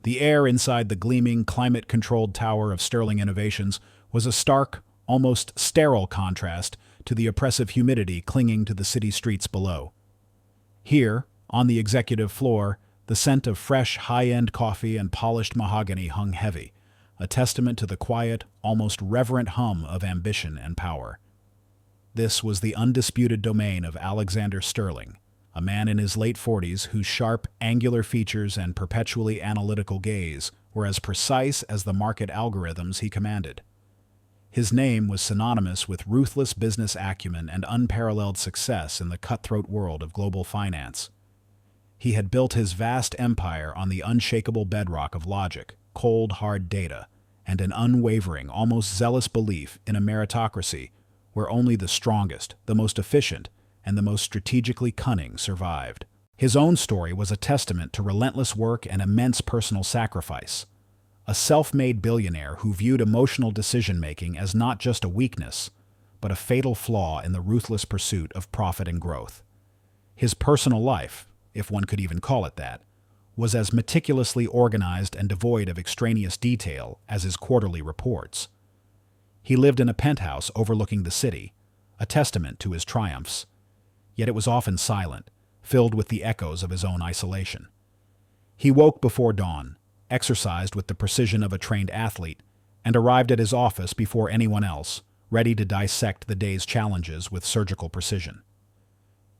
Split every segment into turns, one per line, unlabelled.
The air inside the gleaming, climate-controlled tower of Sterling Innovations was a stark, almost sterile contrast to the oppressive humidity clinging to the city streets below. Here, on the executive floor, the scent of fresh, high-end coffee and polished mahogany hung heavy, a testament to the quiet, almost reverent hum of ambition and power. This was the undisputed domain of Alexander Sterling, a man in his late 40s whose sharp, angular features and perpetually analytical gaze were as precise as the market algorithms he commanded. His name was synonymous with ruthless business acumen and unparalleled success in the cutthroat world of global finance. He had built his vast empire on the unshakable bedrock of logic, cold, hard data, and an unwavering, almost zealous belief in a meritocracy where only the strongest, the most efficient, and the most strategically cunning survived. His own story was a testament to relentless work and immense personal sacrifice. A self-made billionaire who viewed emotional decision-making as not just a weakness, but a fatal flaw in the ruthless pursuit of profit and growth. His personal life, if one could even call it that, was as meticulously organized and devoid of extraneous detail as his quarterly reports. He lived in a penthouse overlooking the city, a testament to his triumphs. Yet it was often silent, filled with the echoes of his own isolation. He woke before dawn, exercised with the precision of a trained athlete, and arrived at his office before anyone else, ready to dissect the day's challenges with surgical precision.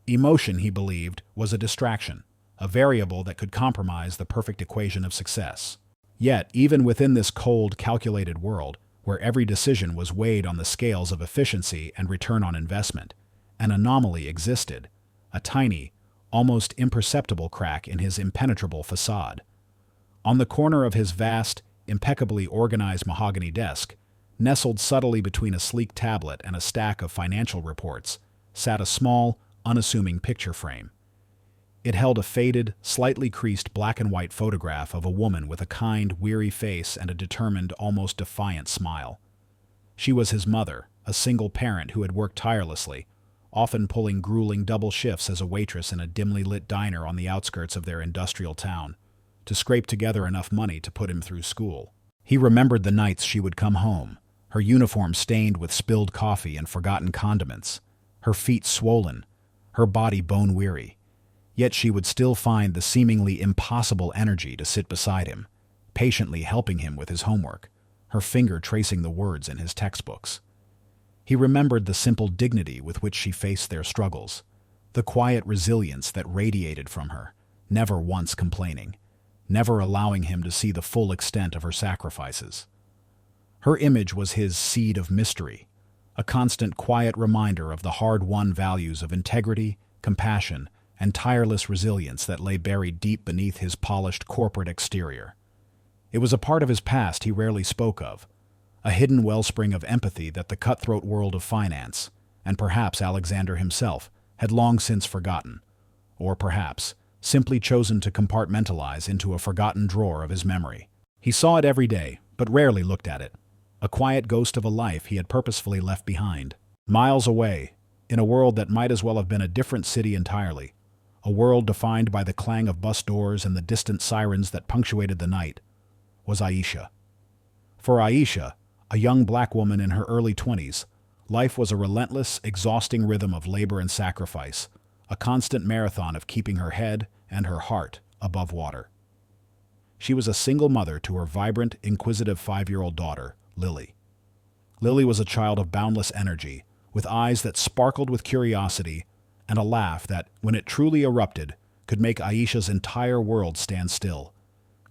Emotion, he believed, was a distraction, a variable that could compromise the perfect equation of success. Yet, even within this cold, calculated world, where every decision was weighed on the scales of efficiency and return on investment, an anomaly existed, a tiny, almost imperceptible crack in his impenetrable facade. On the corner of his vast, impeccably organized mahogany desk, nestled subtly between a sleek tablet and a stack of financial reports, sat a small, unassuming picture frame. It held a faded, slightly creased black and white photograph of a woman with a kind, weary face and a determined, almost defiant smile. She was his mother, a single parent who had worked tirelessly, often pulling grueling double shifts as a waitress in a dimly lit diner on the outskirts of their industrial town, to scrape together enough money to put him through school. He remembered the nights she would come home, her uniform stained with spilled coffee and forgotten condiments, her feet swollen, her body bone-weary. Yet she would still find the seemingly impossible energy to sit beside him, patiently helping him with his homework, her finger tracing the words in his textbooks. He remembered the simple dignity with which she faced their struggles, the quiet resilience that radiated from her, never once complaining, never allowing him to see the full extent of her sacrifices. Her image was his seed of mystery, a constant quiet reminder of the hard-won values of integrity, compassion, and tireless resilience that lay buried deep beneath his polished corporate exterior. It was a part of his past he rarely spoke of, a hidden wellspring of empathy that the cutthroat world of finance, and perhaps Alexander himself, had long since forgotten, or perhaps simply chosen to compartmentalize into a forgotten drawer of his memory. He saw it every day, but rarely looked at it, a quiet ghost of a life he had purposefully left behind. Miles away, in a world that might as well have been a different city entirely, a world defined by the clang of bus doors and the distant sirens that punctuated the night, was Aisha. For Aisha, a young black woman in her early 20s, life was a relentless, exhausting rhythm of labor and sacrifice, a constant marathon of keeping her head and her heart above water. She was a single mother to her vibrant, inquisitive 5-year-old daughter, Lily. Lily was a child of boundless energy, with eyes that sparkled with curiosity and a laugh that, when it truly erupted, could make Aisha's entire world stand still,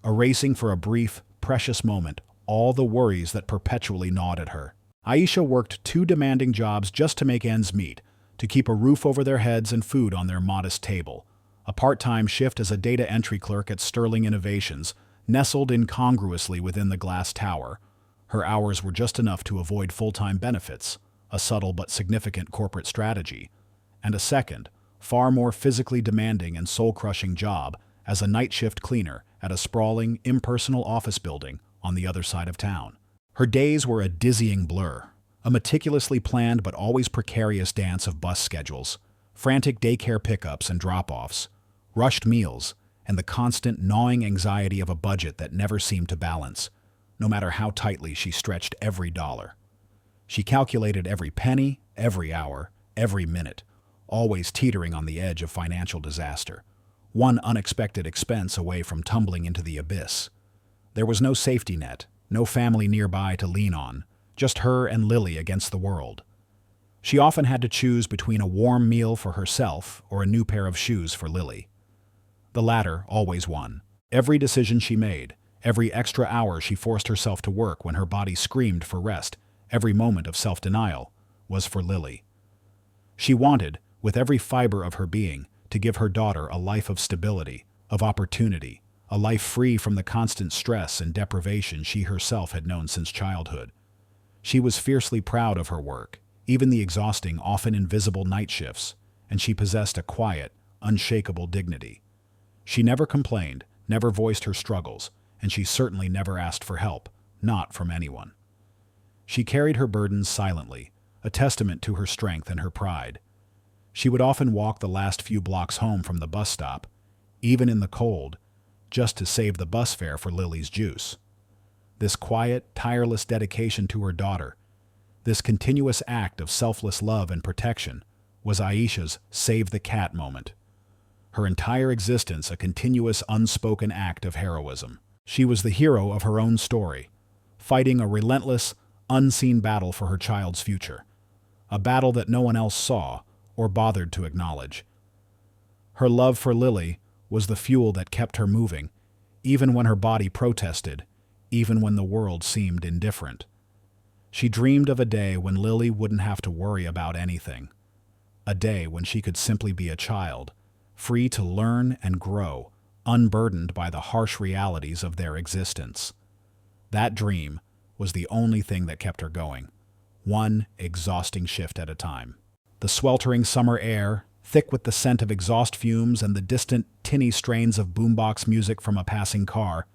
erasing for a brief, precious moment all the worries that perpetually gnawed at her. Aisha worked 2 demanding jobs just to make ends meet, to keep a roof over their heads and food on their modest table. A part-time shift as a data entry clerk at Sterling Innovations, nestled incongruously within the glass tower. Her hours were just enough to avoid full-time benefits, a subtle but significant corporate strategy, and a second, far more physically demanding and soul-crushing job as a night shift cleaner at a sprawling, impersonal office building on the other side of town. Her days were a dizzying blur, a meticulously planned but always precarious dance of bus schedules, frantic daycare pickups and drop-offs, rushed meals, and the constant gnawing anxiety of a budget that never seemed to balance, no matter how tightly she stretched every dollar. She calculated every penny, every hour, every minute, always teetering on the edge of financial disaster, one unexpected expense away from tumbling into the abyss. There was no safety net, no family nearby to lean on, just her and Lily against the world. She often had to choose between a warm meal for herself or a new pair of shoes for Lily. The latter always won. Every decision she made, every extra hour she forced herself to work when her body screamed for rest, every moment of self-denial, was for Lily. She wanted, with every fiber of her being, to give her daughter a life of stability, of opportunity, a life free from the constant stress and deprivation she herself had known since childhood. She was fiercely proud of her work, even the exhausting, often invisible night shifts, and she possessed a quiet, unshakable dignity. She never complained, never voiced her struggles, and she certainly never asked for help, not from anyone. She carried her burdens silently, a testament to her strength and her pride. She would often walk the last few blocks home from the bus stop, even in the cold, just to save the bus fare for Lily's juice. This quiet, tireless dedication to her daughter, this continuous act of selfless love and protection, was Aisha's save the cat moment. Her entire existence a continuous unspoken act of heroism. She was the hero of her own story, fighting a relentless, unseen battle for her child's future, a battle that no one else saw or bothered to acknowledge. Her love for Lily was the fuel that kept her moving, even when her body protested, even when the world seemed indifferent. She dreamed of a day when Lily wouldn't have to worry about anything, a day when she could simply be a child, free to learn and grow, unburdened by the harsh realities of their existence. That dream was the only thing that kept her going, one exhausting shift at a time. The sweltering summer air, thick with the scent of exhaust fumes and the distant, tinny strains of boombox music from a passing car,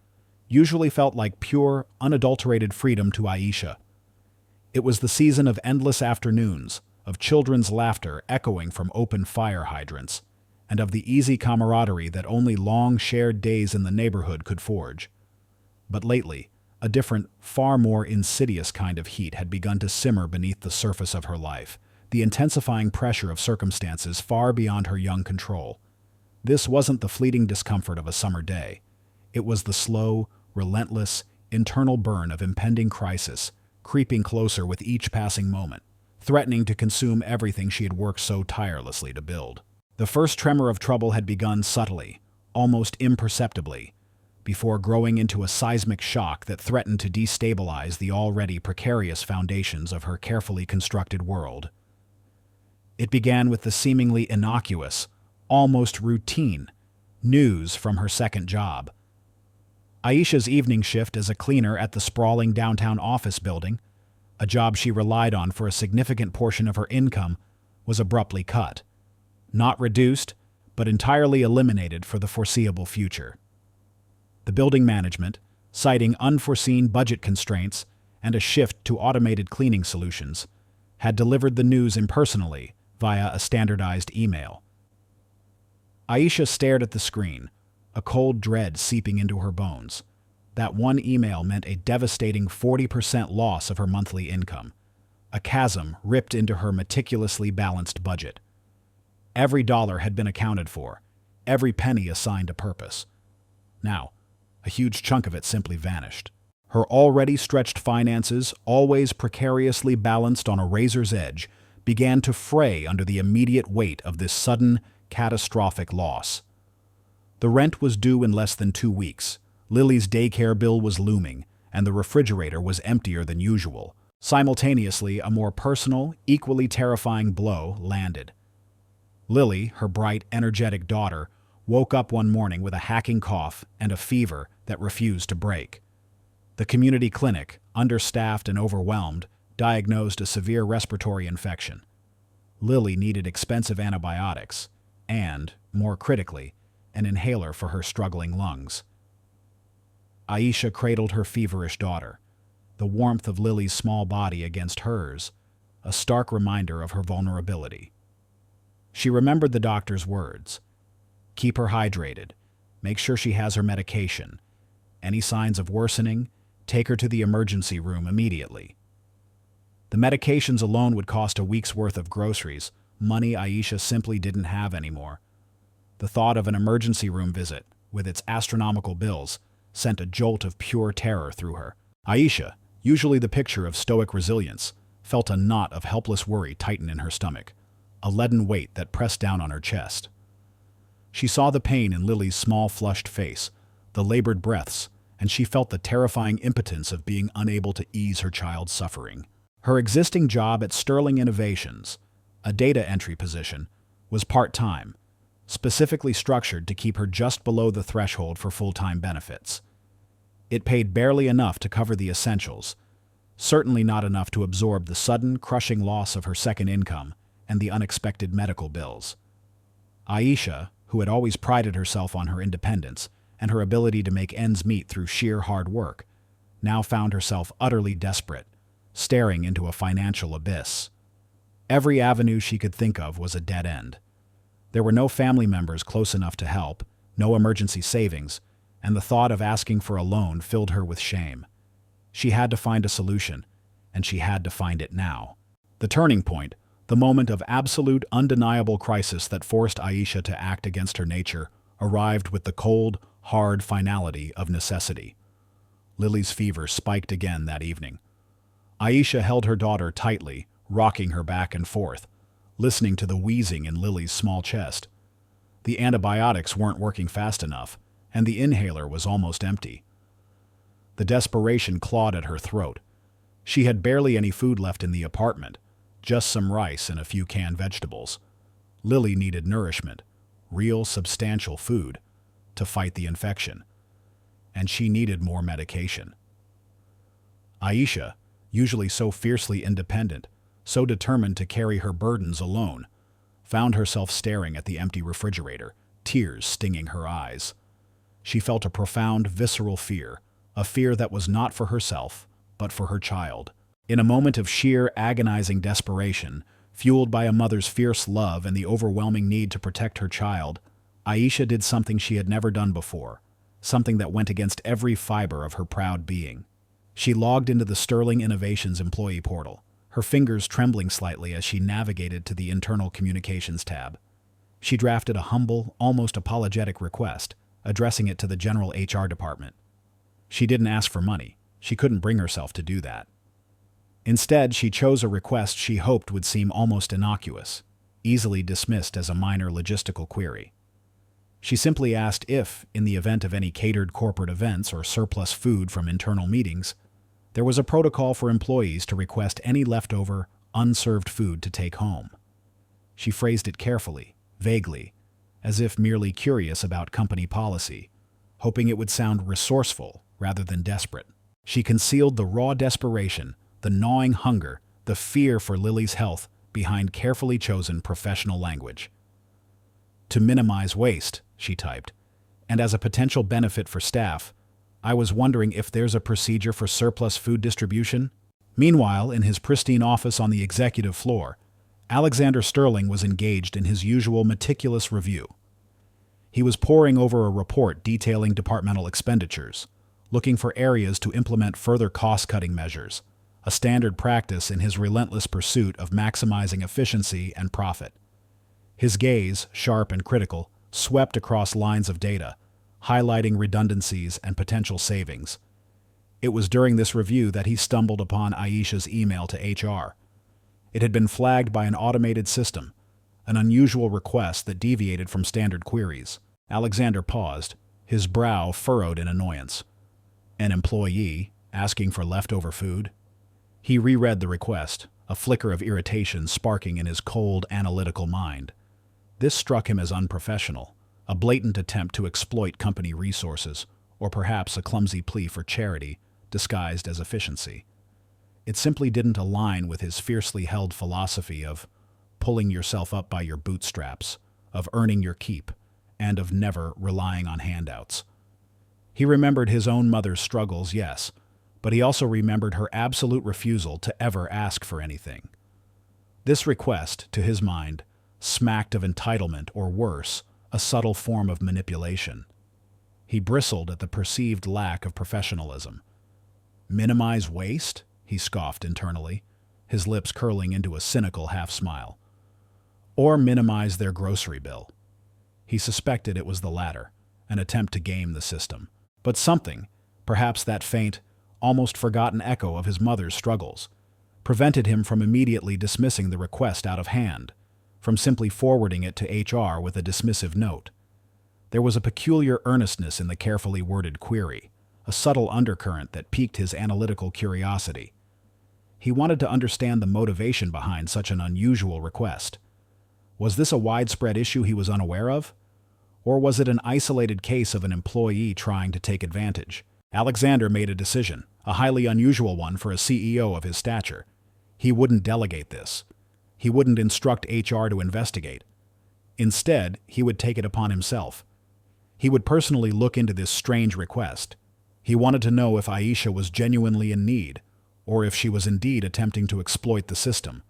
usually felt like pure, unadulterated freedom to Aisha. It was the season of endless afternoons, of children's laughter echoing from open fire hydrants, and of the easy camaraderie that only long shared days in the neighborhood could forge. But lately, a different, far more insidious kind of heat had begun to simmer beneath the surface of her life, the intensifying pressure of circumstances far beyond her young control. This wasn't the fleeting discomfort of a summer day. It was the slow, relentless, internal burn of impending crisis, creeping closer with each passing moment, threatening to consume everything she had worked so tirelessly to build. The first tremor of trouble had begun subtly, almost imperceptibly, before growing into a seismic shock that threatened to destabilize the already precarious foundations of her carefully constructed world. It began with the seemingly innocuous, almost routine, news from her second job. Aisha's evening shift as a cleaner at the sprawling downtown office building, a job she relied on for a significant portion of her income, was abruptly cut. Not reduced, but entirely eliminated for the foreseeable future. The building management, citing unforeseen budget constraints and a shift to automated cleaning solutions, had delivered the news impersonally via a standardized email. Aisha stared at the screen, a cold dread seeping into her bones. That one email meant a devastating 40% loss of her monthly income, a chasm ripped into her meticulously balanced budget. Every dollar had been accounted for, every penny assigned a purpose. Now, a huge chunk of it simply vanished. Her already stretched finances, always precariously balanced on a razor's edge, began to fray under the immediate weight of this sudden, catastrophic loss. The rent was due in less than 2 weeks, Lily's daycare bill was looming, and the refrigerator was emptier than usual. Simultaneously, a more personal, equally terrifying blow landed. Lily, her bright, energetic daughter, woke up one morning with a hacking cough and a fever that refused to break. The community clinic, understaffed and overwhelmed, diagnosed a severe respiratory infection. Lily needed expensive antibiotics and, more critically, an inhaler for her struggling lungs. Aisha cradled her feverish daughter, the warmth of Lily's small body against hers, a stark reminder of her vulnerability. She remembered the doctor's words. Keep her hydrated. Make sure she has her medication. Any signs of worsening, take her to the emergency room immediately. The medications alone would cost a week's worth of groceries, money Aisha simply didn't have anymore. The thought of an emergency room visit, with its astronomical bills, sent a jolt of pure terror through her. Aisha, usually the picture of stoic resilience, felt a knot of helpless worry tighten in her stomach, a leaden weight that pressed down on her chest. She saw the pain in Lily's small, flushed face, the labored breaths, and she felt the terrifying impotence of being unable to ease her child's suffering. Her existing job at Sterling Innovations, a data entry position, was part-time, specifically structured to keep her just below the threshold for full-time benefits. It paid barely enough to cover the essentials, certainly not enough to absorb the sudden, crushing loss of her second income and the unexpected medical bills. Aisha, who had always prided herself on her independence and her ability to make ends meet through sheer hard work, now found herself utterly desperate, staring into a financial abyss. Every avenue she could think of was a dead end. There were no family members close enough to help, no emergency savings, and the thought of asking for a loan filled her with shame. She had to find a solution, and she had to find it now. The turning point, the moment of absolute, undeniable crisis that forced Aisha to act against her nature, arrived with the cold, hard finality of necessity. Lily's fever spiked again that evening. Aisha held her daughter tightly, rocking her back and forth, listening to the wheezing in Lily's small chest. The antibiotics weren't working fast enough, and the inhaler was almost empty. The desperation clawed at her throat. She had barely any food left in the apartment, just some rice and a few canned vegetables. Lily needed nourishment, real, substantial food, to fight the infection. And she needed more medication. Aisha, usually so fiercely independent, so determined to carry her burdens alone, found herself staring at the empty refrigerator, tears stinging her eyes. She felt a profound, visceral fear, a fear that was not for herself, but for her child. In a moment of sheer, agonizing desperation, fueled by a mother's fierce love and the overwhelming need to protect her child, Aisha did something she had never done before, something that went against every fiber of her proud being. She logged into the Sterling Innovations employee portal, her fingers trembling slightly as she navigated to the internal communications tab. She drafted a humble, almost apologetic request, addressing it to the general HR department. She didn't ask for money. She couldn't bring herself to do that. Instead, she chose a request she hoped would seem almost innocuous, easily dismissed as a minor logistical query. She simply asked if, in the event of any catered corporate events or surplus food from internal meetings, there was a protocol for employees to request any leftover, unserved food to take home. She phrased it carefully, vaguely, as if merely curious about company policy, hoping it would sound resourceful rather than desperate. She concealed the raw desperation, the gnawing hunger, the fear for Lily's health behind carefully chosen professional language. To minimize waste, she typed, and as a potential benefit for staff, I was wondering if there's a procedure for surplus food distribution. Meanwhile, in his pristine office on the executive floor, Alexander Sterling was engaged in his usual meticulous review. He was poring over a report detailing departmental expenditures, looking for areas to implement further cost-cutting measures, a standard practice in his relentless pursuit of maximizing efficiency and profit. His gaze, sharp and critical, swept across lines of data, highlighting redundancies and potential savings. It was during this review that he stumbled upon Aisha's email to HR. It had been flagged by an automated system, an unusual request that deviated from standard queries. Alexander paused, his brow furrowed in annoyance. An employee asking for leftover food? He reread the request, a flicker of irritation sparking in his cold, analytical mind. This struck him as unprofessional, a blatant attempt to exploit company resources, or perhaps a clumsy plea for charity disguised as efficiency. It simply didn't align with his fiercely held philosophy of pulling yourself up by your bootstraps, of earning your keep, and of never relying on handouts. He remembered his own mother's struggles, yes, but he also remembered her absolute refusal to ever ask for anything. This request, to his mind, smacked of entitlement or worse, a subtle form of manipulation. He bristled at the perceived lack of professionalism. Minimize waste? He scoffed internally, his lips curling into a cynical half-smile. Or minimize their grocery bill. He suspected it was the latter, an attempt to game the system. But something, perhaps that faint, almost forgotten echo of his mother's struggles, prevented him from immediately dismissing the request out of hand, from simply forwarding it to HR with a dismissive note. There was a peculiar earnestness in the carefully worded query, a subtle undercurrent that piqued his analytical curiosity. He wanted to understand the motivation behind such an unusual request. Was this a widespread issue he was unaware of? Or was it an isolated case of an employee trying to take advantage? Alexander made a decision, a highly unusual one for a CEO of his stature. He wouldn't delegate this. He wouldn't instruct HR to investigate. Instead, he would take it upon himself. He would personally look into this strange request. He wanted to know if Aisha was genuinely in need, or if she was indeed attempting to exploit the system.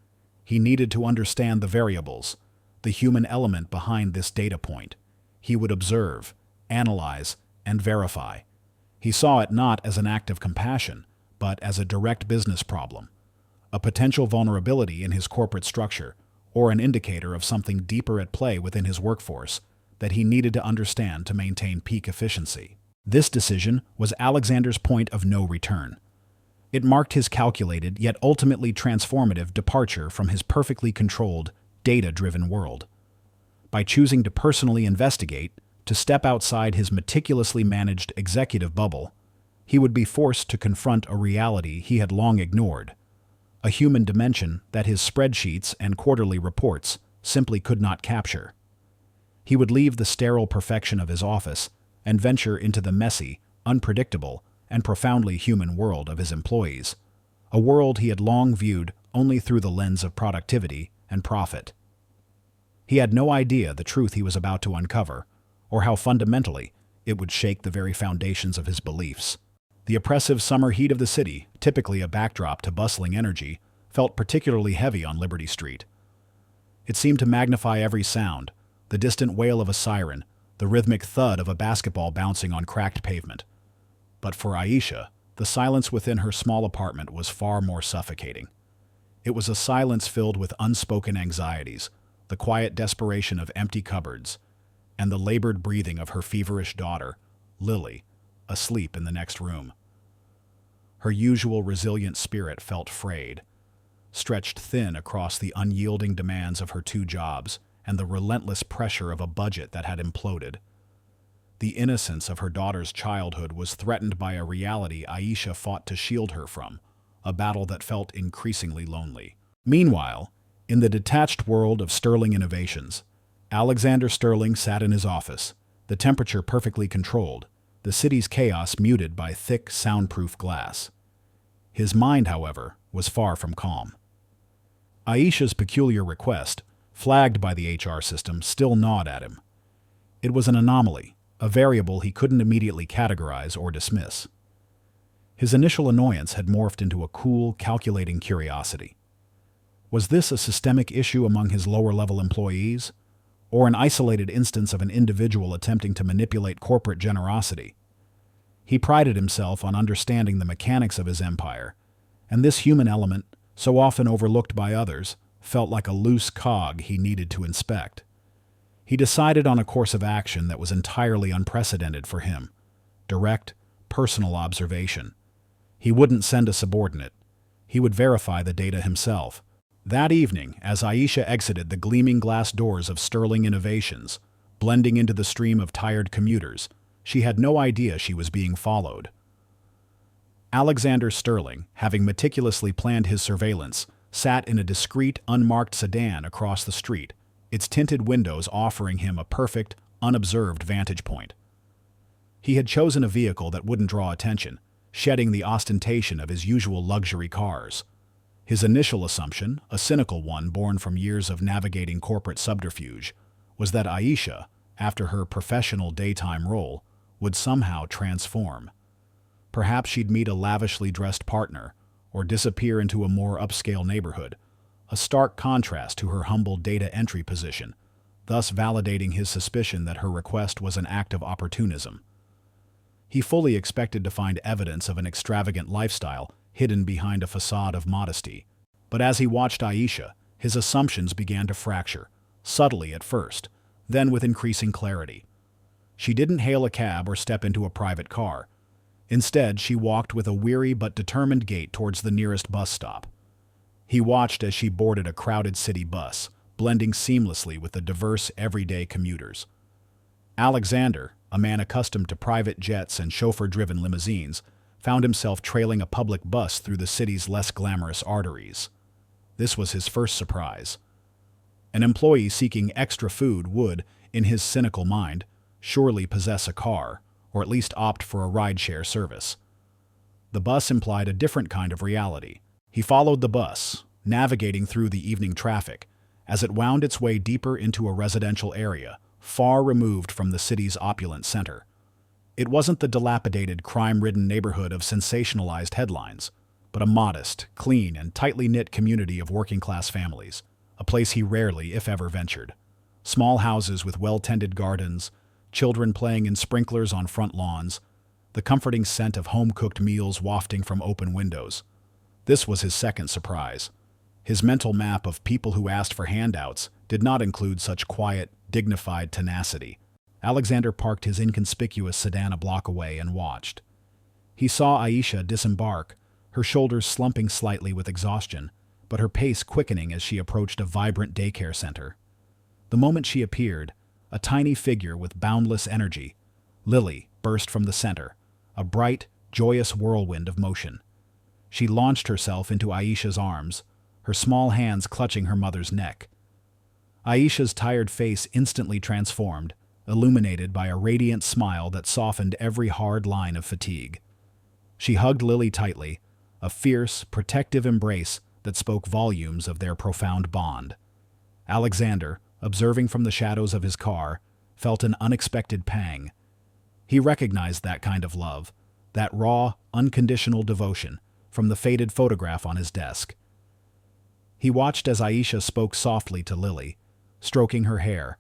He needed to understand the variables, the human element behind this data point. He would observe, analyze, and verify. He saw it not as an act of compassion, but as a direct business problem, a potential vulnerability in his corporate structure, or an indicator of something deeper at play within his workforce that he needed to understand to maintain peak efficiency. This decision was Alexander's point of no return. It marked his calculated yet ultimately transformative departure from his perfectly controlled, data-driven world. By choosing to personally investigate, to step outside his meticulously managed executive bubble, he would be forced to confront a reality he had long ignored, a human dimension that his spreadsheets and quarterly reports simply could not capture. He would leave the sterile perfection of his office and venture into the messy, unpredictable, and profoundly human world of his employees, a world he had long viewed only through the lens of productivity and profit. He had no idea the truth he was about to uncover, or how fundamentally it would shake the very foundations of his beliefs. The oppressive summer heat of the city, typically a backdrop to bustling energy, felt particularly heavy on Liberty Street. It seemed to magnify every sound, the distant wail of a siren, the rhythmic thud of a basketball bouncing on cracked pavement. But for Aisha, the silence within her small apartment was far more suffocating. It was a silence filled with unspoken anxieties, the quiet desperation of empty cupboards, and the labored breathing of her feverish daughter, Lily, asleep in the next room. Her usual resilient spirit felt frayed, stretched thin across the unyielding demands of her 2 jobs and the relentless pressure of a budget that had imploded. The innocence of her daughter's childhood was threatened by a reality Aisha fought to shield her from, a battle that felt increasingly lonely. Meanwhile, in the detached world of Sterling Innovations, Alexander Sterling sat in his office, the temperature perfectly controlled, the city's chaos muted by thick, soundproof glass. His mind, however, was far from calm. Aisha's peculiar request, flagged by the HR system, still gnawed at him. It was an anomaly, a variable he couldn't immediately categorize or dismiss. His initial annoyance had morphed into a cool, calculating curiosity. Was this a systemic issue among his lower-level employees, or an isolated instance of an individual attempting to manipulate corporate generosity? He prided himself on understanding the mechanics of his empire, and this human element, so often overlooked by others, felt like a loose cog he needed to inspect. He decided on a course of action that was entirely unprecedented for him: direct, personal observation. He wouldn't send a subordinate. He would verify the data himself. That evening, as Aisha exited the gleaming glass doors of Sterling Innovations, blending into the stream of tired commuters, she had no idea she was being followed. Alexander Sterling, having meticulously planned his surveillance, sat in a discreet, unmarked sedan across the street, its tinted windows offering him a perfect, unobserved vantage point. He had chosen a vehicle that wouldn't draw attention, shedding the ostentation of his usual luxury cars. His initial assumption, a cynical one born from years of navigating corporate subterfuge, was that Aisha, after her professional daytime role, would somehow transform. Perhaps she'd meet a lavishly dressed partner, or disappear into a more upscale neighborhood, a stark contrast to her humble data entry position, thus validating his suspicion that her request was an act of opportunism. He fully expected to find evidence of an extravagant lifestyle hidden behind a facade of modesty. But as he watched Aisha, his assumptions began to fracture, subtly at first, then with increasing clarity. She didn't hail a cab or step into a private car. Instead, she walked with a weary but determined gait towards the nearest bus stop. He watched as she boarded a crowded city bus, blending seamlessly with the diverse everyday commuters. Alexander, a man accustomed to private jets and chauffeur-driven limousines, found himself trailing a public bus through the city's less glamorous arteries. This was his first surprise. An employee seeking extra food would, in his cynical mind, surely possess a car, or at least opt for a rideshare service. The bus implied a different kind of reality. He followed the bus, navigating through the evening traffic, as it wound its way deeper into a residential area, far removed from the city's opulent center. It wasn't the dilapidated, crime-ridden neighborhood of sensationalized headlines, but a modest, clean, and tightly knit community of working-class families, a place he rarely, if ever, ventured. Small houses with well-tended gardens, children playing in sprinklers on front lawns, the comforting scent of home-cooked meals wafting from open windows. This was his second surprise. His mental map of people who asked for handouts did not include such quiet, dignified tenacity. Alexander parked his inconspicuous sedan a block away and watched. He saw Aisha disembark, her shoulders slumping slightly with exhaustion, but her pace quickening as she approached a vibrant daycare center. The moment she appeared, a tiny figure with boundless energy, Lily burst from the center, a bright, joyous whirlwind of motion. She launched herself into Aisha's arms, her small hands clutching her mother's neck. Aisha's tired face instantly transformed, illuminated by a radiant smile that softened every hard line of fatigue. She hugged Lily tightly, a fierce, protective embrace that spoke volumes of their profound bond. Alexander, observing from the shadows of his car, felt an unexpected pang. He recognized that kind of love, that raw, unconditional devotion, from the faded photograph on his desk. He watched as Aisha spoke softly to Lily, stroking her hair,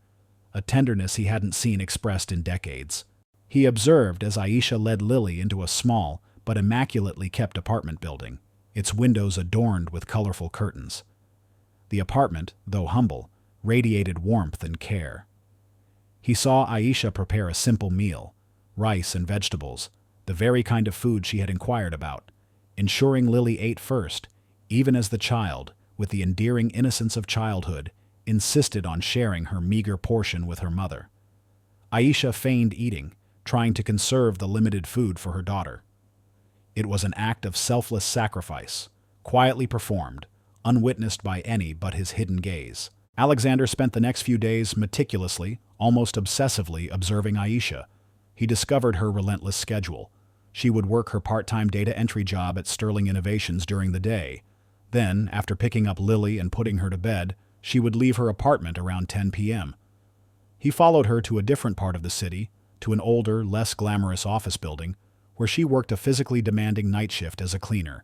a tenderness he hadn't seen expressed in decades. He observed as Aisha led Lily into a small but immaculately kept apartment building, its windows adorned with colorful curtains. The apartment, though humble, radiated warmth and care. He saw Aisha prepare a simple meal, rice and vegetables, the very kind of food she had inquired about, ensuring Lily ate first, even as the child, with the endearing innocence of childhood, insisted on sharing her meager portion with her mother. Aisha feigned eating, trying to conserve the limited food for her daughter. It was an act of selfless sacrifice, quietly performed, unwitnessed by any but his hidden gaze. Alexander spent the next few days meticulously, almost obsessively, observing Aisha. He discovered her relentless schedule. She would work her part-time data entry job at Sterling Innovations during the day. Then, after picking up Lily and putting her to bed, she would leave her apartment around 10 p.m. He followed her to a different part of the city, to an older, less glamorous office building, where she worked a physically demanding night shift as a cleaner.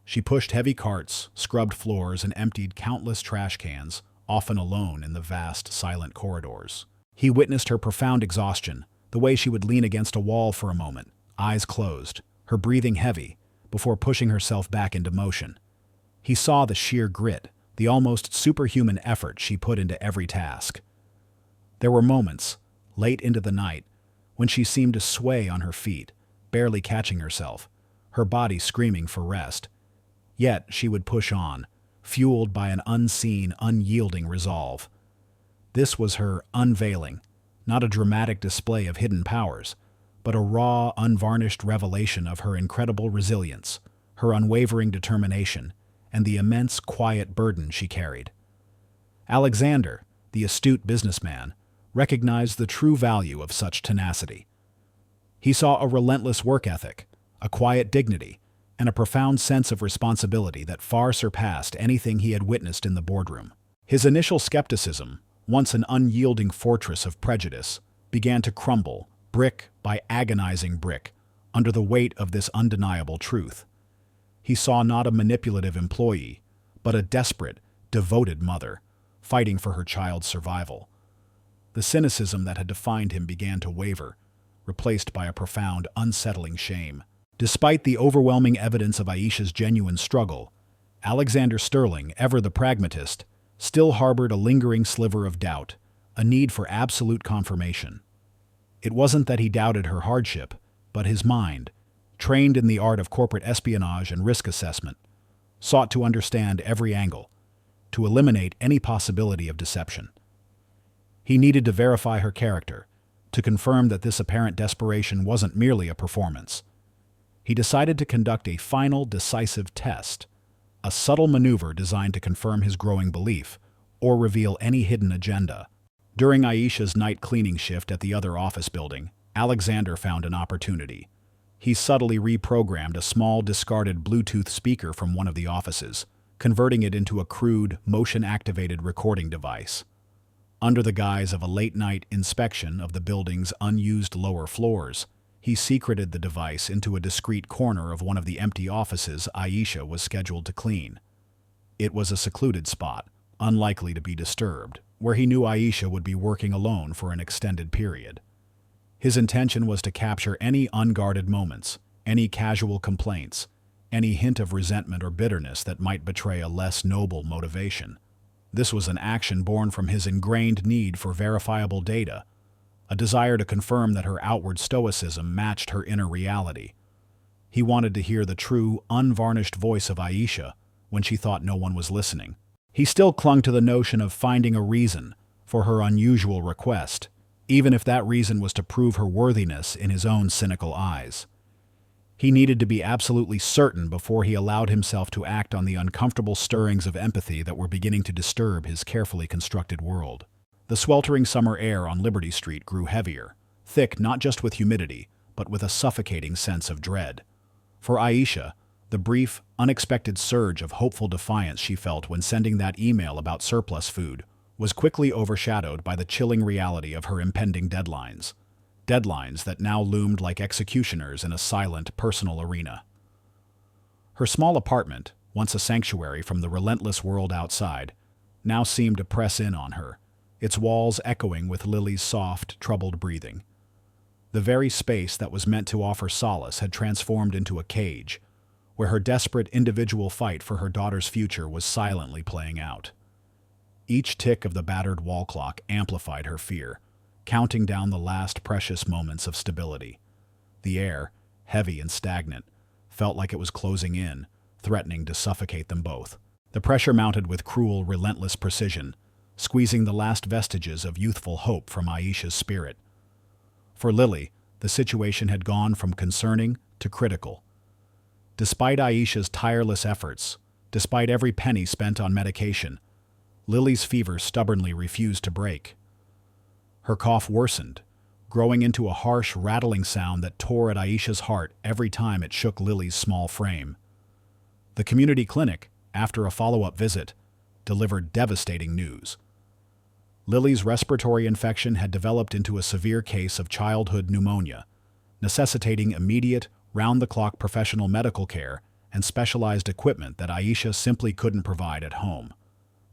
She pushed heavy carts, scrubbed floors, and emptied countless trash cans, often alone in the vast, silent corridors. He witnessed her profound exhaustion, the way she would lean against a wall for a moment, eyes closed, her breathing heavy, before pushing herself back into motion. He saw the sheer grit, the almost superhuman effort she put into every task. There were moments, late into the night, when she seemed to sway on her feet, barely catching herself, her body screaming for rest. Yet she would push on, fueled by an unseen, unyielding resolve. This was her unveiling, not a dramatic display of hidden powers, but a raw, unvarnished revelation of her incredible resilience, her unwavering determination, and the immense, quiet burden she carried. Alexander, the astute businessman, recognized the true value of such tenacity. He saw a relentless work ethic, a quiet dignity, and a profound sense of responsibility that far surpassed anything he had witnessed in the boardroom. His initial skepticism, once an unyielding fortress of prejudice, began to crumble, brick by agonizing brick, under the weight of this undeniable truth. He saw not a manipulative employee, but a desperate, devoted mother, fighting for her child's survival. The cynicism that had defined him began to waver, replaced by a profound, unsettling shame. Despite the overwhelming evidence of Aisha's genuine struggle, Alexander Sterling, ever the pragmatist, still harbored a lingering sliver of doubt, a need for absolute confirmation. It wasn't that he doubted her hardship, but his mind, trained in the art of corporate espionage and risk assessment, sought to understand every angle, to eliminate any possibility of deception. He needed to verify her character, to confirm that this apparent desperation wasn't merely a performance. He decided to conduct a final, decisive test, a subtle maneuver designed to confirm his growing belief or reveal any hidden agenda. During Aisha's night cleaning shift at the other office building, Alexander found an opportunity. He subtly reprogrammed a small, discarded Bluetooth speaker from one of the offices, converting it into a crude, motion-activated recording device. Under the guise of a late-night inspection of the building's unused lower floors, he secreted the device into a discreet corner of one of the empty offices Aisha was scheduled to clean. It was a secluded spot, unlikely to be disturbed, where he knew Aisha would be working alone for an extended period. His intention was to capture any unguarded moments, any casual complaints, any hint of resentment or bitterness that might betray a less noble motivation. This was an action born from his ingrained need for verifiable data, a desire to confirm that her outward stoicism matched her inner reality. He wanted to hear the true, unvarnished voice of Aisha when she thought no one was listening. He still clung to the notion of finding a reason for her unusual request, even if that reason was to prove her worthiness in his own cynical eyes. He needed to be absolutely certain before he allowed himself to act on the uncomfortable stirrings of empathy that were beginning to disturb his carefully constructed world. The sweltering summer air on Liberty Street grew heavier, thick not just with humidity, but with a suffocating sense of dread. For Aisha, the brief, unexpected surge of hopeful defiance she felt when sending that email about surplus food was quickly overshadowed by the chilling reality of her impending deadlines. Deadlines that now loomed like executioners in a silent, personal arena. Her small apartment, once a sanctuary from the relentless world outside, now seemed to press in on her, its walls echoing with Lily's soft, troubled breathing. The very space that was meant to offer solace had transformed into a cage, where her desperate individual fight for her daughter's future was silently playing out. Each tick of the battered wall clock amplified her fear, counting down the last precious moments of stability. The air, heavy and stagnant, felt like it was closing in, threatening to suffocate them both. The pressure mounted with cruel, relentless precision, squeezing the last vestiges of youthful hope from Aisha's spirit. For Lily, the situation had gone from concerning to critical. Despite Aisha's tireless efforts, despite every penny spent on medication, Lily's fever stubbornly refused to break. Her cough worsened, growing into a harsh, rattling sound that tore at Aisha's heart every time it shook Lily's small frame. The community clinic, after a follow-up visit, delivered devastating news. Lily's respiratory infection had developed into a severe case of childhood pneumonia, necessitating immediate, round-the-clock professional medical care and specialized equipment that Aisha simply couldn't provide at home.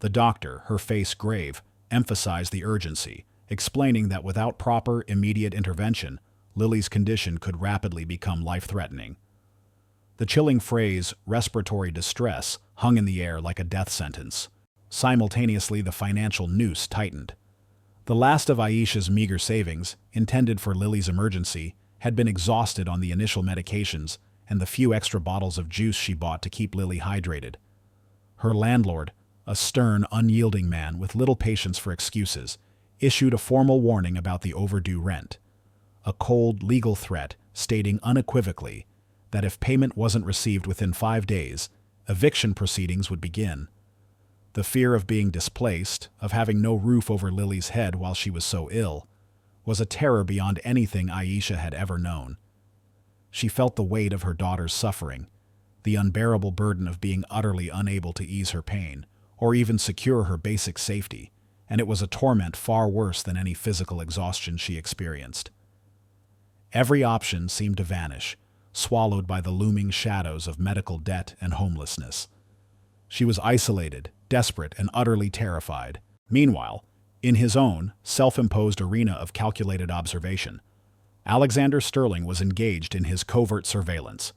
The doctor, her face grave, emphasized the urgency, explaining that without proper, immediate intervention, Lily's condition could rapidly become life-threatening. The chilling phrase, respiratory distress, hung in the air like a death sentence. Simultaneously, the financial noose tightened. The last of Aisha's meager savings, intended for Lily's emergency, had been exhausted on the initial medications and the few extra bottles of juice she bought to keep Lily hydrated. Her landlord, a stern, unyielding man with little patience for excuses, issued a formal warning about the overdue rent. A cold, legal threat stating unequivocally that if payment wasn't received within 5 days, eviction proceedings would begin. The fear of being displaced, of having no roof over Lily's head while she was so ill, was a terror beyond anything Aisha had ever known. She felt the weight of her daughter's suffering, the unbearable burden of being utterly unable to ease her pain, or even secure her basic safety, and it was a torment far worse than any physical exhaustion she experienced. Every option seemed to vanish, swallowed by the looming shadows of medical debt and homelessness. She was isolated, desperate, and utterly terrified. Meanwhile, in his own, self-imposed arena of calculated observation, Alexander Sterling was engaged in his covert surveillance.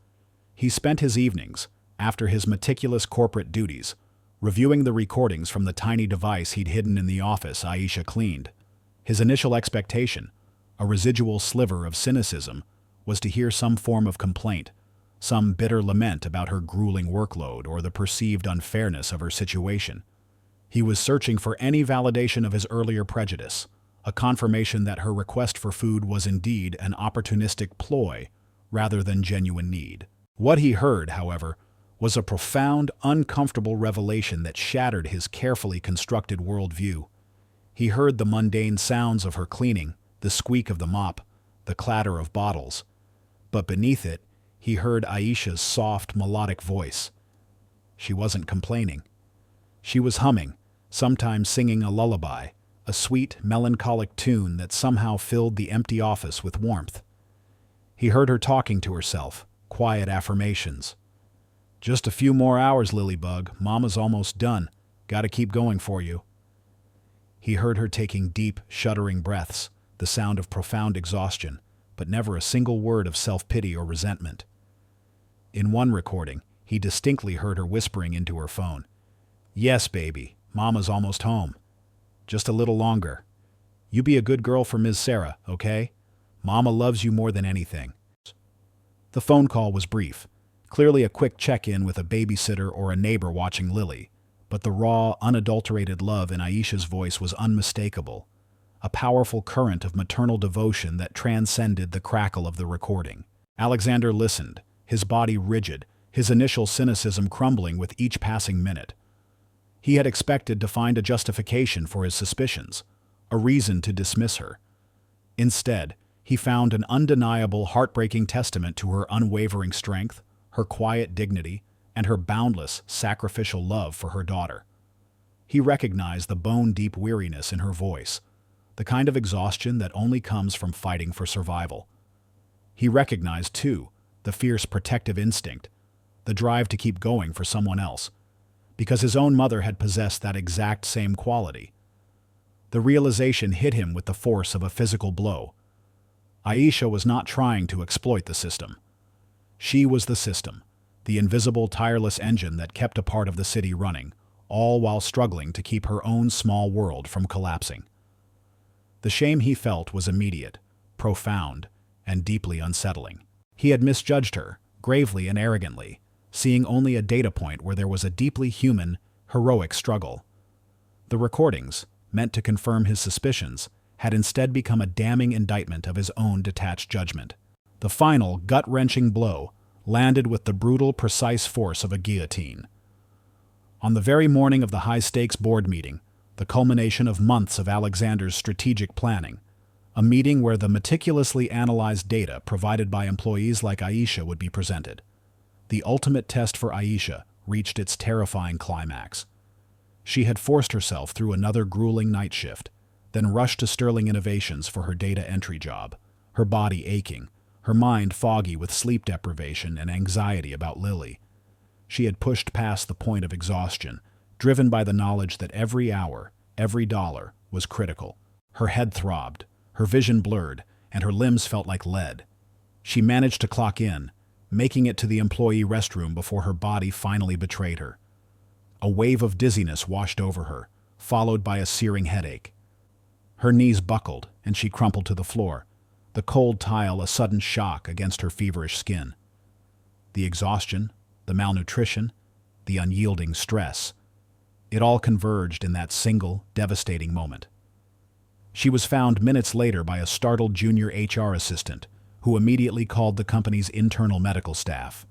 He spent his evenings, after his meticulous corporate duties, reviewing the recordings from the tiny device he'd hidden in the office Aisha cleaned. His initial expectation, a residual sliver of cynicism, was to hear some form of complaint, some bitter lament about her grueling workload or the perceived unfairness of her situation. He was searching for any validation of his earlier prejudice, a confirmation that her request for food was indeed an opportunistic ploy rather than genuine need. What he heard, however, was a profound, uncomfortable revelation that shattered his carefully constructed worldview. He heard the mundane sounds of her cleaning, the squeak of the mop, the clatter of bottles. But beneath it, he heard Aisha's soft, melodic voice. She wasn't complaining. She was humming, sometimes singing a lullaby, a sweet, melancholic tune that somehow filled the empty office with warmth. He heard her talking to herself, quiet affirmations. "Just a few more hours, Lilybug. Mama's almost done. Gotta keep going for you." He heard her taking deep, shuddering breaths, the sound of profound exhaustion, but never a single word of self-pity or resentment. In one recording, he distinctly heard her whispering into her phone, "Yes, baby, Mama's almost home. Just a little longer. You be a good girl for Ms. Sarah, okay? Mama loves you more than anything." The phone call was brief, clearly a quick check-in with a babysitter or a neighbor watching Lily, but the raw, unadulterated love in Aisha's voice was unmistakable, a powerful current of maternal devotion that transcended the crackle of the recording. Alexander listened, his body rigid, his initial cynicism crumbling with each passing minute. He had expected to find a justification for his suspicions, a reason to dismiss her. Instead, he found an undeniable, heartbreaking testament to her unwavering strength, her quiet dignity, and her boundless, sacrificial love for her daughter. He recognized the bone-deep weariness in her voice, the kind of exhaustion that only comes from fighting for survival. He recognized, too, the fierce protective instinct, the drive to keep going for someone else, because his own mother had possessed that exact same quality. The realization hit him with the force of a physical blow. Aisha was not trying to exploit the system. She was the system, the invisible, tireless engine that kept a part of the city running, all while struggling to keep her own small world from collapsing. The shame he felt was immediate, profound, and deeply unsettling. He had misjudged her, gravely and arrogantly, seeing only a data point where there was a deeply human, heroic struggle. The recordings, meant to confirm his suspicions, had instead become a damning indictment of his own detached judgment. The final, gut-wrenching blow landed with the brutal, precise force of a guillotine. On the very morning of the high-stakes board meeting, the culmination of months of Alexander's strategic planning, a meeting where the meticulously analyzed data provided by employees like Aisha would be presented. The ultimate test for Aisha reached its terrifying climax. She had forced herself through another grueling night shift, then rushed to Sterling Innovations for her data entry job, her body aching, her mind foggy with sleep deprivation and anxiety about Lily. She had pushed past the point of exhaustion, driven by the knowledge that every hour, every dollar, was critical. Her head throbbed, her vision blurred, and her limbs felt like lead. She managed to clock in, making it to the employee restroom before her body finally betrayed her. A wave of dizziness washed over her, followed by a searing headache. Her knees buckled, and she crumpled to the floor, the cold tile a sudden shock against her feverish skin. The exhaustion, the malnutrition, the unyielding stress, it all converged in that single, devastating moment. She was found minutes later by a startled junior HR assistant, who immediately called the company's internal medical staff.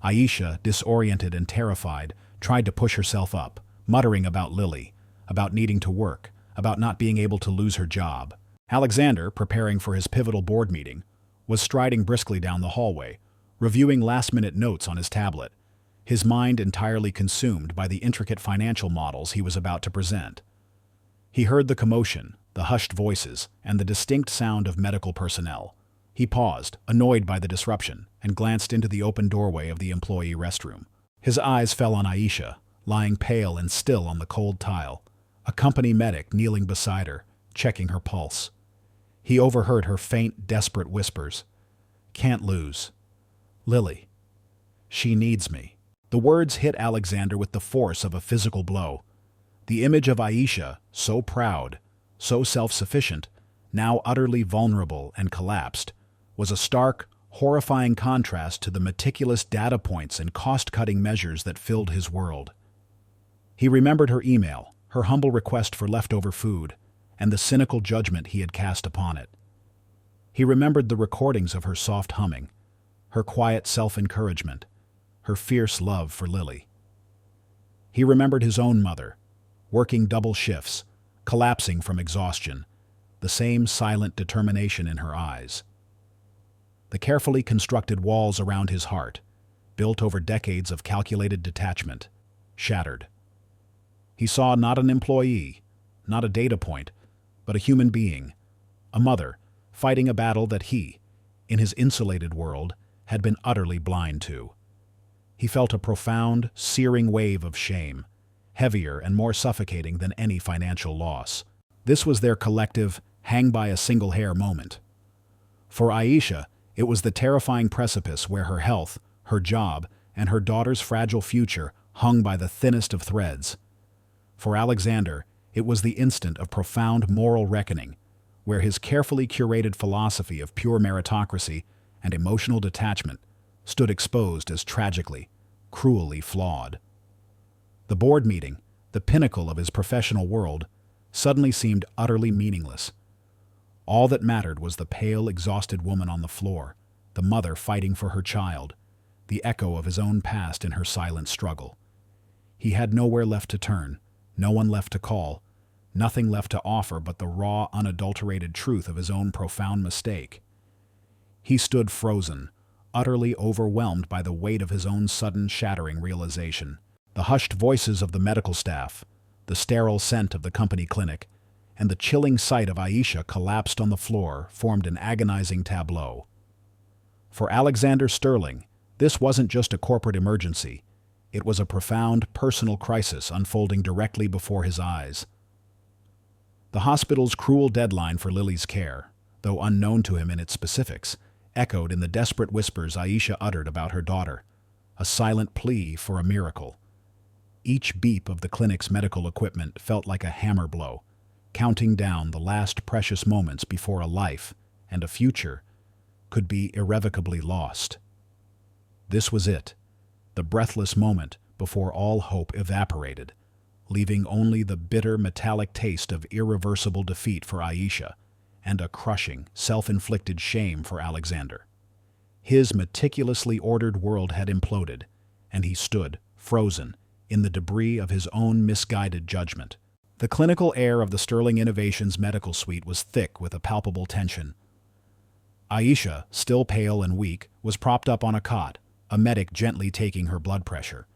Aisha, disoriented and terrified, tried to push herself up, muttering about Lily, about needing to work, about not being able to lose her job. Alexander, preparing for his pivotal board meeting, was striding briskly down the hallway, reviewing last-minute notes on his tablet, his mind entirely consumed by the intricate financial models he was about to present. He heard the commotion, the hushed voices, and the distinct sound of medical personnel. He paused, annoyed by the disruption, and glanced into the open doorway of the employee restroom. His eyes fell on Aisha, lying pale and still on the cold tile, a company medic kneeling beside her, checking her pulse. He overheard her faint, desperate whispers. "Can't lose. Lily. She needs me." The words hit Alexander with the force of a physical blow. The image of Aisha, so proud, so self-sufficient, now utterly vulnerable and collapsed, was a stark, horrifying contrast to the meticulous data points and cost-cutting measures that filled his world. He remembered her email, her humble request for leftover food, and the cynical judgment he had cast upon it. He remembered the recordings of her soft humming, her quiet self-encouragement, her fierce love for Lily. He remembered his own mother, working double shifts, collapsing from exhaustion, the same silent determination in her eyes. The carefully constructed walls around his heart, built over decades of calculated detachment, shattered. He saw not an employee, not a data point, but a human being, a mother, fighting a battle that he, in his insulated world, had been utterly blind to. He felt a profound, searing wave of shame, heavier and more suffocating than any financial loss. This was their collective, hang-by-a-single-hair moment. For Aisha, it was the terrifying precipice where her health, her job, and her daughter's fragile future hung by the thinnest of threads. For Alexander, it was the instant of profound moral reckoning, where his carefully curated philosophy of pure meritocracy and emotional detachment stood exposed as tragically, cruelly flawed. The board meeting, the pinnacle of his professional world, suddenly seemed utterly meaningless. All that mattered was the pale, exhausted woman on the floor, the mother fighting for her child, the echo of his own past in her silent struggle. He had nowhere left to turn, no one left to call, nothing left to offer but the raw, unadulterated truth of his own profound mistake. He stood frozen, utterly overwhelmed by the weight of his own sudden, shattering realization. The hushed voices of the medical staff, the sterile scent of the company clinic, and the chilling sight of Aisha collapsed on the floor formed an agonizing tableau. For Alexander Sterling, this wasn't just a corporate emergency. It was a profound, personal crisis unfolding directly before his eyes. The hospital's cruel deadline for Lily's care, though unknown to him in its specifics, echoed in the desperate whispers Aisha uttered about her daughter, a silent plea for a miracle. Each beep of the clinic's medical equipment felt like a hammer blow, counting down the last precious moments before a life and a future could be irrevocably lost. This was it, the breathless moment before all hope evaporated, leaving only the bitter metallic taste of irreversible defeat for Aisha and a crushing, self-inflicted shame for Alexander. His meticulously ordered world had imploded, and he stood, frozen, in the debris of his own misguided judgment. The clinical air of the Sterling Innovations medical suite was thick with a palpable tension. Aisha, still pale and weak, was propped up on a cot, a medic gently taking her blood pressure.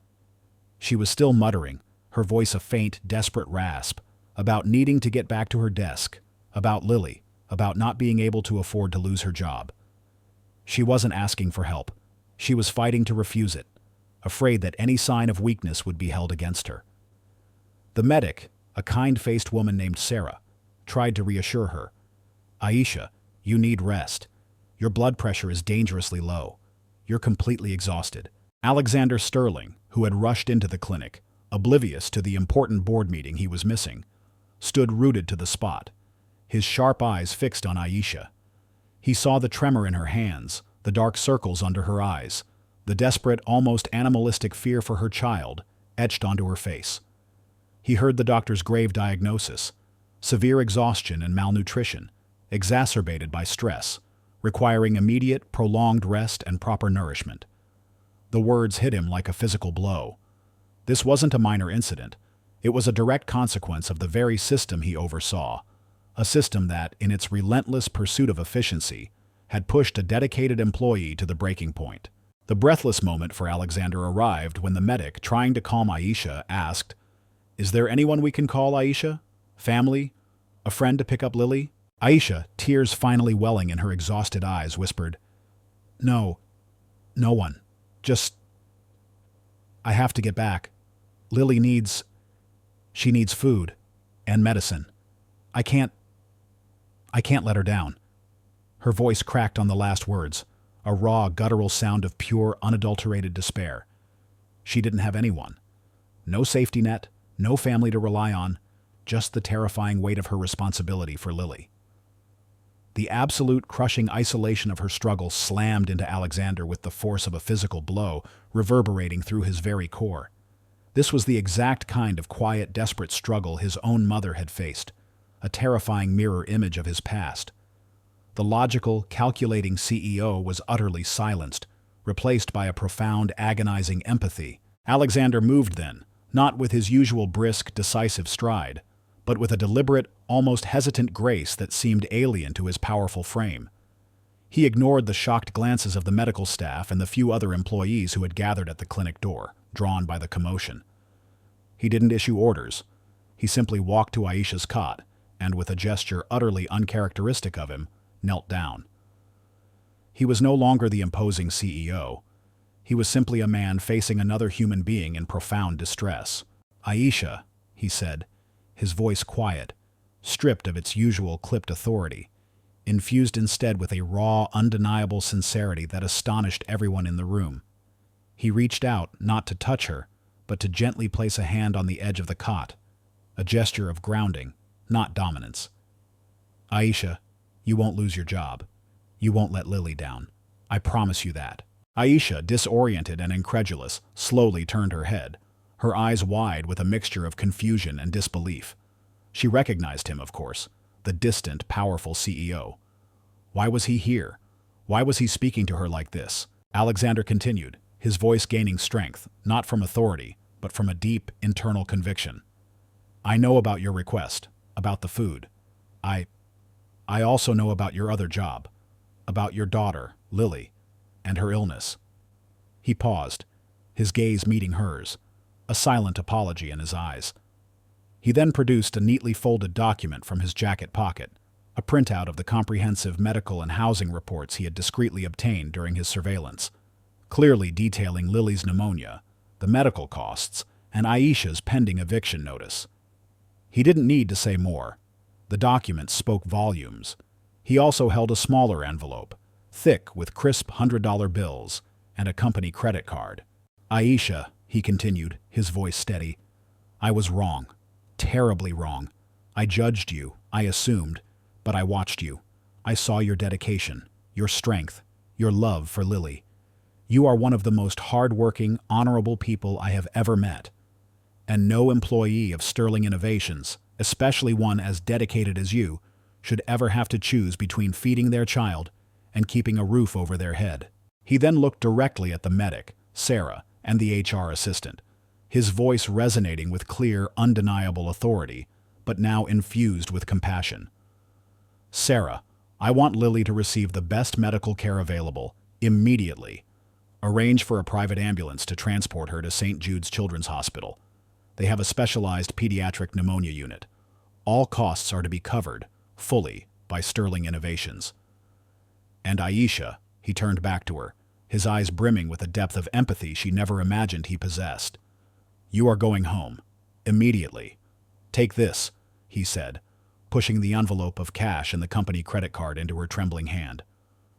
She was still muttering, her voice a faint, desperate rasp, about needing to get back to her desk, about Lily, about not being able to afford to lose her job. She wasn't asking for help. She was fighting to refuse it, afraid that any sign of weakness would be held against her. The medic, a kind-faced woman named Sarah, tried to reassure her. "Aisha, you need rest. Your blood pressure is dangerously low. You're completely exhausted." Alexander Sterling, who had rushed into the clinic, oblivious to the important board meeting he was missing, stood rooted to the spot, his sharp eyes fixed on Aisha. He saw the tremor in her hands, the dark circles under her eyes, the desperate, almost animalistic fear for her child etched onto her face. He heard the doctor's grave diagnosis: severe exhaustion and malnutrition, exacerbated by stress, requiring immediate, prolonged rest and proper nourishment. The words hit him like a physical blow. This wasn't a minor incident. It was a direct consequence of the very system he oversaw, a system that, in its relentless pursuit of efficiency, had pushed a dedicated employee to the breaking point. The breathless moment for Alexander arrived when the medic, trying to calm Aisha, asked, "Is there anyone we can call, Aisha? Family? A friend to pick up Lily?" Aisha, tears finally welling in her exhausted eyes, whispered, "No, no one. Just, I have to get back. Lily needs food and medicine. I can't let her down." Her voice cracked on the last words, a raw, guttural sound of pure, unadulterated despair. She didn't have anyone. No safety net, no family to rely on, just the terrifying weight of her responsibility for Lily. The absolute crushing isolation of her struggle slammed into Alexander with the force of a physical blow, reverberating through his very core. This was the exact kind of quiet, desperate struggle his own mother had faced, a terrifying mirror image of his past. The logical, calculating CEO was utterly silenced, replaced by a profound, agonizing empathy. Alexander moved then, not with his usual brisk, decisive stride, but with a deliberate, almost hesitant grace that seemed alien to his powerful frame. He ignored the shocked glances of the medical staff and the few other employees who had gathered at the clinic door, drawn by the commotion. He didn't issue orders. He simply walked to Aisha's cot and, with a gesture utterly uncharacteristic of him, knelt down. He was no longer the imposing CEO. He was simply a man facing another human being in profound distress. "Aisha," he said, his voice quiet, stripped of its usual clipped authority, infused instead with a raw, undeniable sincerity that astonished everyone in the room. He reached out, not to touch her, but to gently place a hand on the edge of the cot, a gesture of grounding, not dominance. "Aisha, you won't lose your job. You won't let Lily down. I promise you that." Aisha, disoriented and incredulous, slowly turned her head, her eyes wide with a mixture of confusion and disbelief. She recognized him, of course, the distant, powerful CEO. Why was he here? Why was he speaking to her like this? Alexander continued, his voice gaining strength, not from authority, but from a deep, internal conviction. "I know about your request, about the food. I also know about your other job, about your daughter, Lily, and her illness." He paused, his gaze meeting hers, a silent apology in his eyes. He then produced a neatly folded document from his jacket pocket, a printout of the comprehensive medical and housing reports he had discreetly obtained during his surveillance, clearly detailing Lily's pneumonia, the medical costs, and Aisha's pending eviction notice. He didn't need to say more. The document spoke volumes. He also held a smaller envelope, thick with crisp $100 bills, and a company credit card. "Aisha," he continued, his voice steady, "I was wrong. Terribly wrong. I judged you, I assumed, but I watched you. I saw your dedication, your strength, your love for Lily. You are one of the most hard-working, honorable people I have ever met. And no employee of Sterling Innovations, especially one as dedicated as you, should ever have to choose between feeding their child and keeping a roof over their head." He then looked directly at the medic, Sarah, and the HR assistant, his voice resonating with clear, undeniable authority, but now infused with compassion. "Sarah, I want Lily to receive the best medical care available, immediately. Arrange for a private ambulance to transport her to St. Jude's Children's Hospital. They have a specialized pediatric pneumonia unit. All costs are to be covered, fully, by Sterling Innovations." And Aisha, he turned back to her, his eyes brimming with a depth of empathy she never imagined he possessed. "You are going home. Immediately. Take this," he said, pushing the envelope of cash and the company credit card into her trembling hand.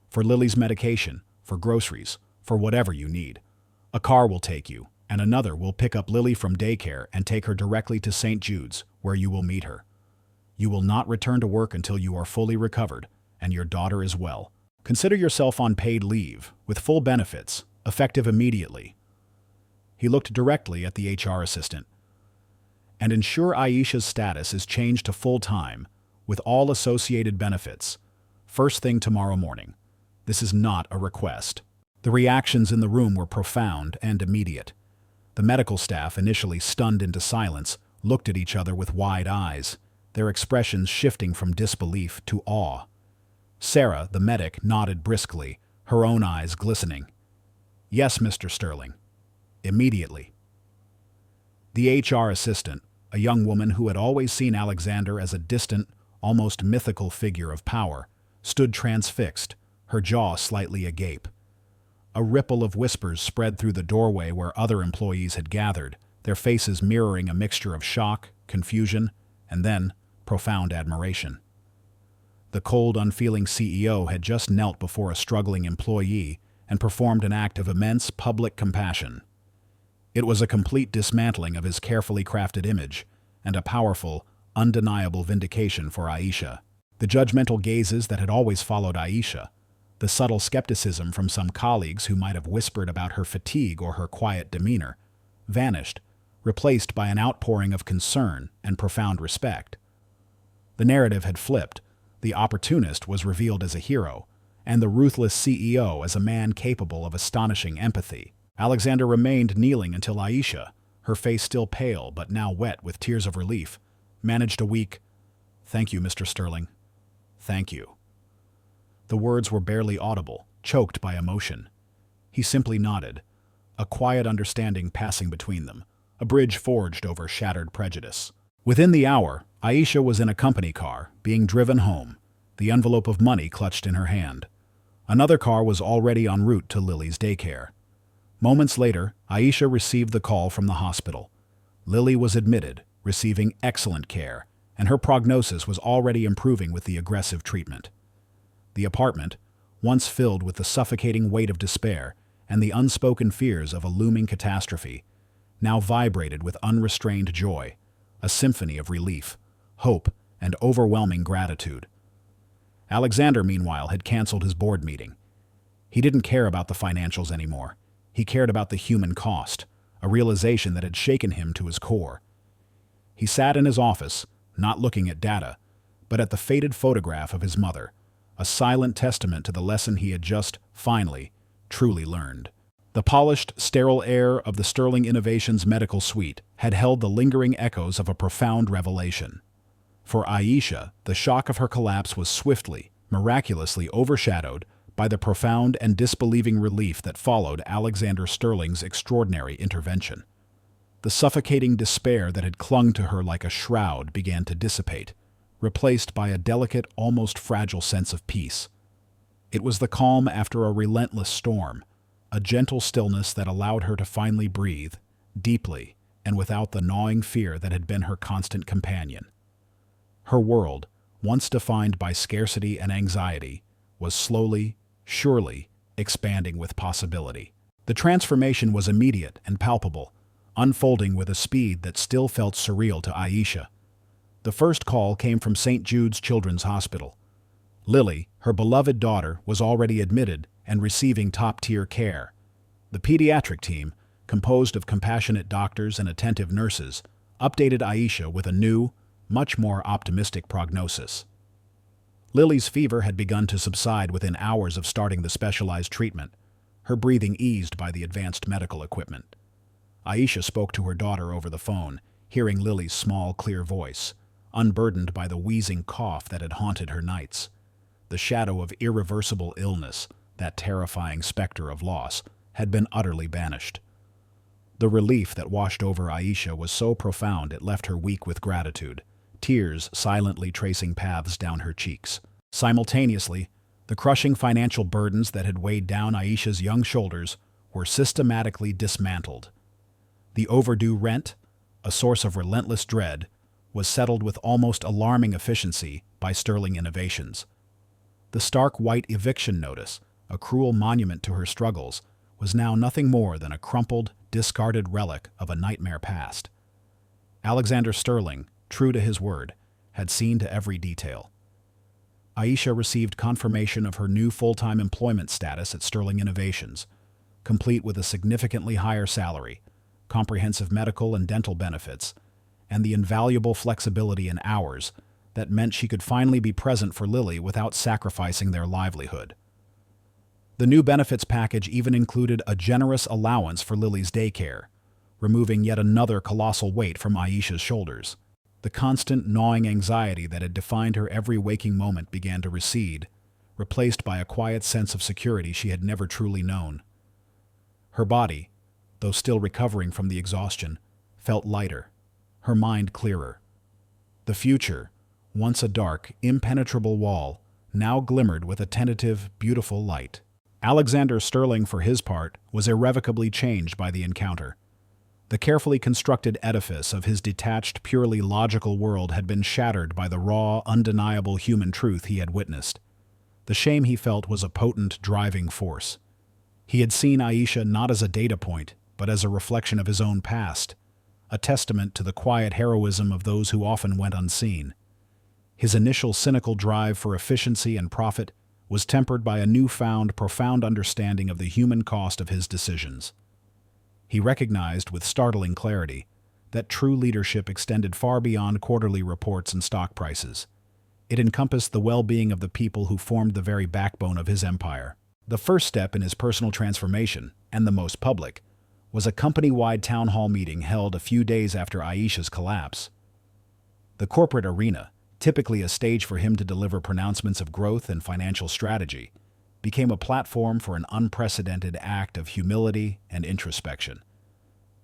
"For Lily's medication, for groceries, for whatever you need. A car will take you, and another will pick up Lily from daycare and take her directly to St. Jude's, where you will meet her. You will not return to work until you are fully recovered, and your daughter is well. Consider yourself on paid leave, with full benefits, effective immediately." He looked directly at the HR assistant. "And ensure Aisha's status is changed to full-time, with all associated benefits, first thing tomorrow morning. This is not a request." The reactions in the room were profound and immediate. The medical staff, initially stunned into silence, looked at each other with wide eyes, their expressions shifting from disbelief to awe. Sarah, the medic, nodded briskly, her own eyes glistening. "Yes, Mr. Sterling. Immediately." The HR assistant, a young woman who had always seen Alexander as a distant, almost mythical figure of power, stood transfixed, her jaw slightly agape. A ripple of whispers spread through the doorway where other employees had gathered, their faces mirroring a mixture of shock, confusion, and then profound admiration. The cold, unfeeling CEO had just knelt before a struggling employee and performed an act of immense public compassion. It was a complete dismantling of his carefully crafted image and a powerful, undeniable vindication for Aisha. The judgmental gazes that had always followed Aisha, the subtle skepticism from some colleagues who might have whispered about her fatigue or her quiet demeanor, vanished, replaced by an outpouring of concern and profound respect. The narrative had flipped. The opportunist was revealed as a hero, and the ruthless CEO as a man capable of astonishing empathy. Alexander remained kneeling until Aisha, her face still pale but now wet with tears of relief, managed a weak, "Thank you, Mr. Sterling. Thank you." The words were barely audible, choked by emotion. He simply nodded, a quiet understanding passing between them, a bridge forged over shattered prejudice. Within the hour, Aisha was in a company car, being driven home, the envelope of money clutched in her hand. Another car was already en route to Lily's daycare. Moments later, Aisha received the call from the hospital. Lily was admitted, receiving excellent care, and her prognosis was already improving with the aggressive treatment. The apartment, once filled with the suffocating weight of despair and the unspoken fears of a looming catastrophe, now vibrated with unrestrained joy, a symphony of relief, hope, and overwhelming gratitude. Alexander, meanwhile, had canceled his board meeting. He didn't care about the financials anymore. He cared about the human cost, a realization that had shaken him to his core. He sat in his office, not looking at data, but at the faded photograph of his mother, a silent testament to the lesson he had just, finally, truly learned. The polished, sterile air of the Sterling Innovations medical suite had held the lingering echoes of a profound revelation. For Aisha, the shock of her collapse was swiftly, miraculously overshadowed by the profound and disbelieving relief that followed Alexander Sterling's extraordinary intervention. The suffocating despair that had clung to her like a shroud began to dissipate, replaced by a delicate, almost fragile sense of peace. It was the calm after a relentless storm, a gentle stillness that allowed her to finally breathe, deeply and without the gnawing fear that had been her constant companion. Her world, once defined by scarcity and anxiety, was slowly, surely, expanding with possibility. The transformation was immediate and palpable, unfolding with a speed that still felt surreal to Aisha. The first call came from St. Jude's Children's Hospital. Lily, her beloved daughter, was already admitted and receiving top-tier care. The pediatric team, composed of compassionate doctors and attentive nurses, updated Aisha with a new, much more optimistic prognosis. Lily's fever had begun to subside within hours of starting the specialized treatment, her breathing eased by the advanced medical equipment. Aisha spoke to her daughter over the phone, hearing Lily's small, clear voice, unburdened by the wheezing cough that had haunted her nights. The shadow of irreversible illness, that terrifying specter of loss, had been utterly banished. The relief that washed over Aisha was so profound it left her weak with gratitude, tears silently tracing paths down her cheeks. Simultaneously, the crushing financial burdens that had weighed down Aisha's young shoulders were systematically dismantled. The overdue rent, a source of relentless dread, was settled with almost alarming efficiency by Sterling Innovations. The stark white eviction notice, a cruel monument to her struggles, was now nothing more than a crumpled, discarded relic of a nightmare past. Alexander Sterling, true to his word, had seen to every detail. Aisha received confirmation of her new full-time employment status at Sterling Innovations, complete with a significantly higher salary, comprehensive medical and dental benefits, and the invaluable flexibility in hours that meant she could finally be present for Lily without sacrificing their livelihood. The new benefits package even included a generous allowance for Lily's daycare, removing yet another colossal weight from Aisha's shoulders. The constant gnawing anxiety that had defined her every waking moment began to recede, replaced by a quiet sense of security she had never truly known. Her body, though still recovering from the exhaustion, felt lighter, her mind clearer. The future, once a dark, impenetrable wall, now glimmered with a tentative, beautiful light. Alexander Sterling, for his part, was irrevocably changed by the encounter. The carefully constructed edifice of his detached, purely logical world had been shattered by the raw, undeniable human truth he had witnessed. The shame he felt was a potent, driving force. He had seen Aisha not as a data point, but as a reflection of his own past, a testament to the quiet heroism of those who often went unseen. His initial cynical drive for efficiency and profit was tempered by a newfound, profound understanding of the human cost of his decisions. He recognized with startling clarity that true leadership extended far beyond quarterly reports and stock prices. It encompassed the well-being of the people who formed the very backbone of his empire. The first step in his personal transformation, and the most public, was a company-wide town hall meeting held a few days after Aisha's collapse. The corporate arena, typically a stage for him to deliver pronouncements of growth and financial strategy, became a platform for an unprecedented act of humility and introspection.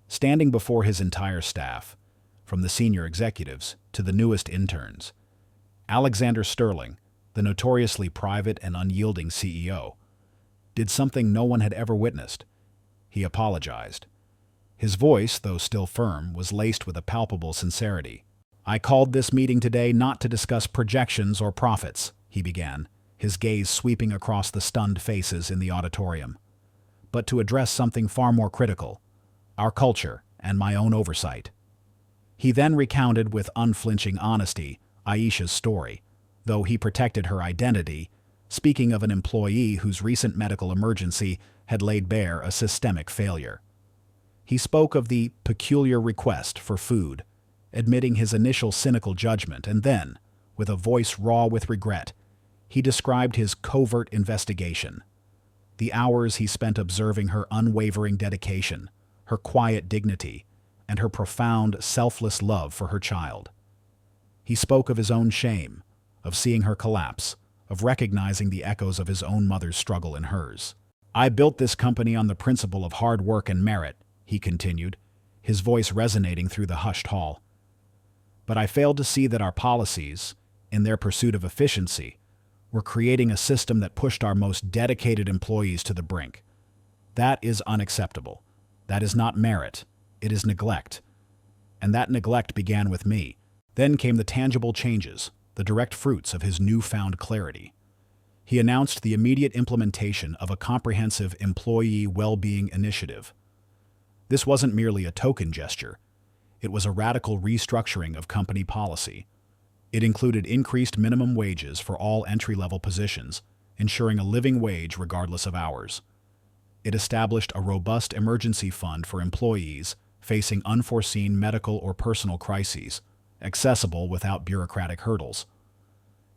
Standing before his entire staff, from the senior executives to the newest interns, Alexander Sterling, the notoriously private and unyielding CEO, did something no one had ever witnessed. He apologized. His voice, though still firm, was laced with a palpable sincerity. "I called this meeting today not to discuss projections or profits," he began, his gaze sweeping across the stunned faces in the auditorium, "but to address something far more critical, our culture and my own oversight." He then recounted with unflinching honesty Aisha's story, though he protected her identity, speaking of an employee whose recent medical emergency had laid bare a systemic failure. He spoke of the peculiar request for food, admitting his initial cynical judgment, and then, with a voice raw with regret, he described his covert investigation. The hours he spent observing her unwavering dedication, her quiet dignity, and her profound, selfless love for her child. He spoke of his own shame, of seeing her collapse, of recognizing the echoes of his own mother's struggle in hers. "I built this company on the principle of hard work and merit," he continued, his voice resonating through the hushed hall. "But I failed to see that our policies, in their pursuit of efficiency, were creating a system that pushed our most dedicated employees to the brink. That is unacceptable. That is not merit. It is neglect. And that neglect began with me." Then came the tangible changes, the direct fruits of his newfound clarity. He announced the immediate implementation of a comprehensive employee well-being initiative. This wasn't merely a token gesture. It was a radical restructuring of company policy. It included increased minimum wages for all entry-level positions, ensuring a living wage regardless of hours. It established a robust emergency fund for employees facing unforeseen medical or personal crises, accessible without bureaucratic hurdles.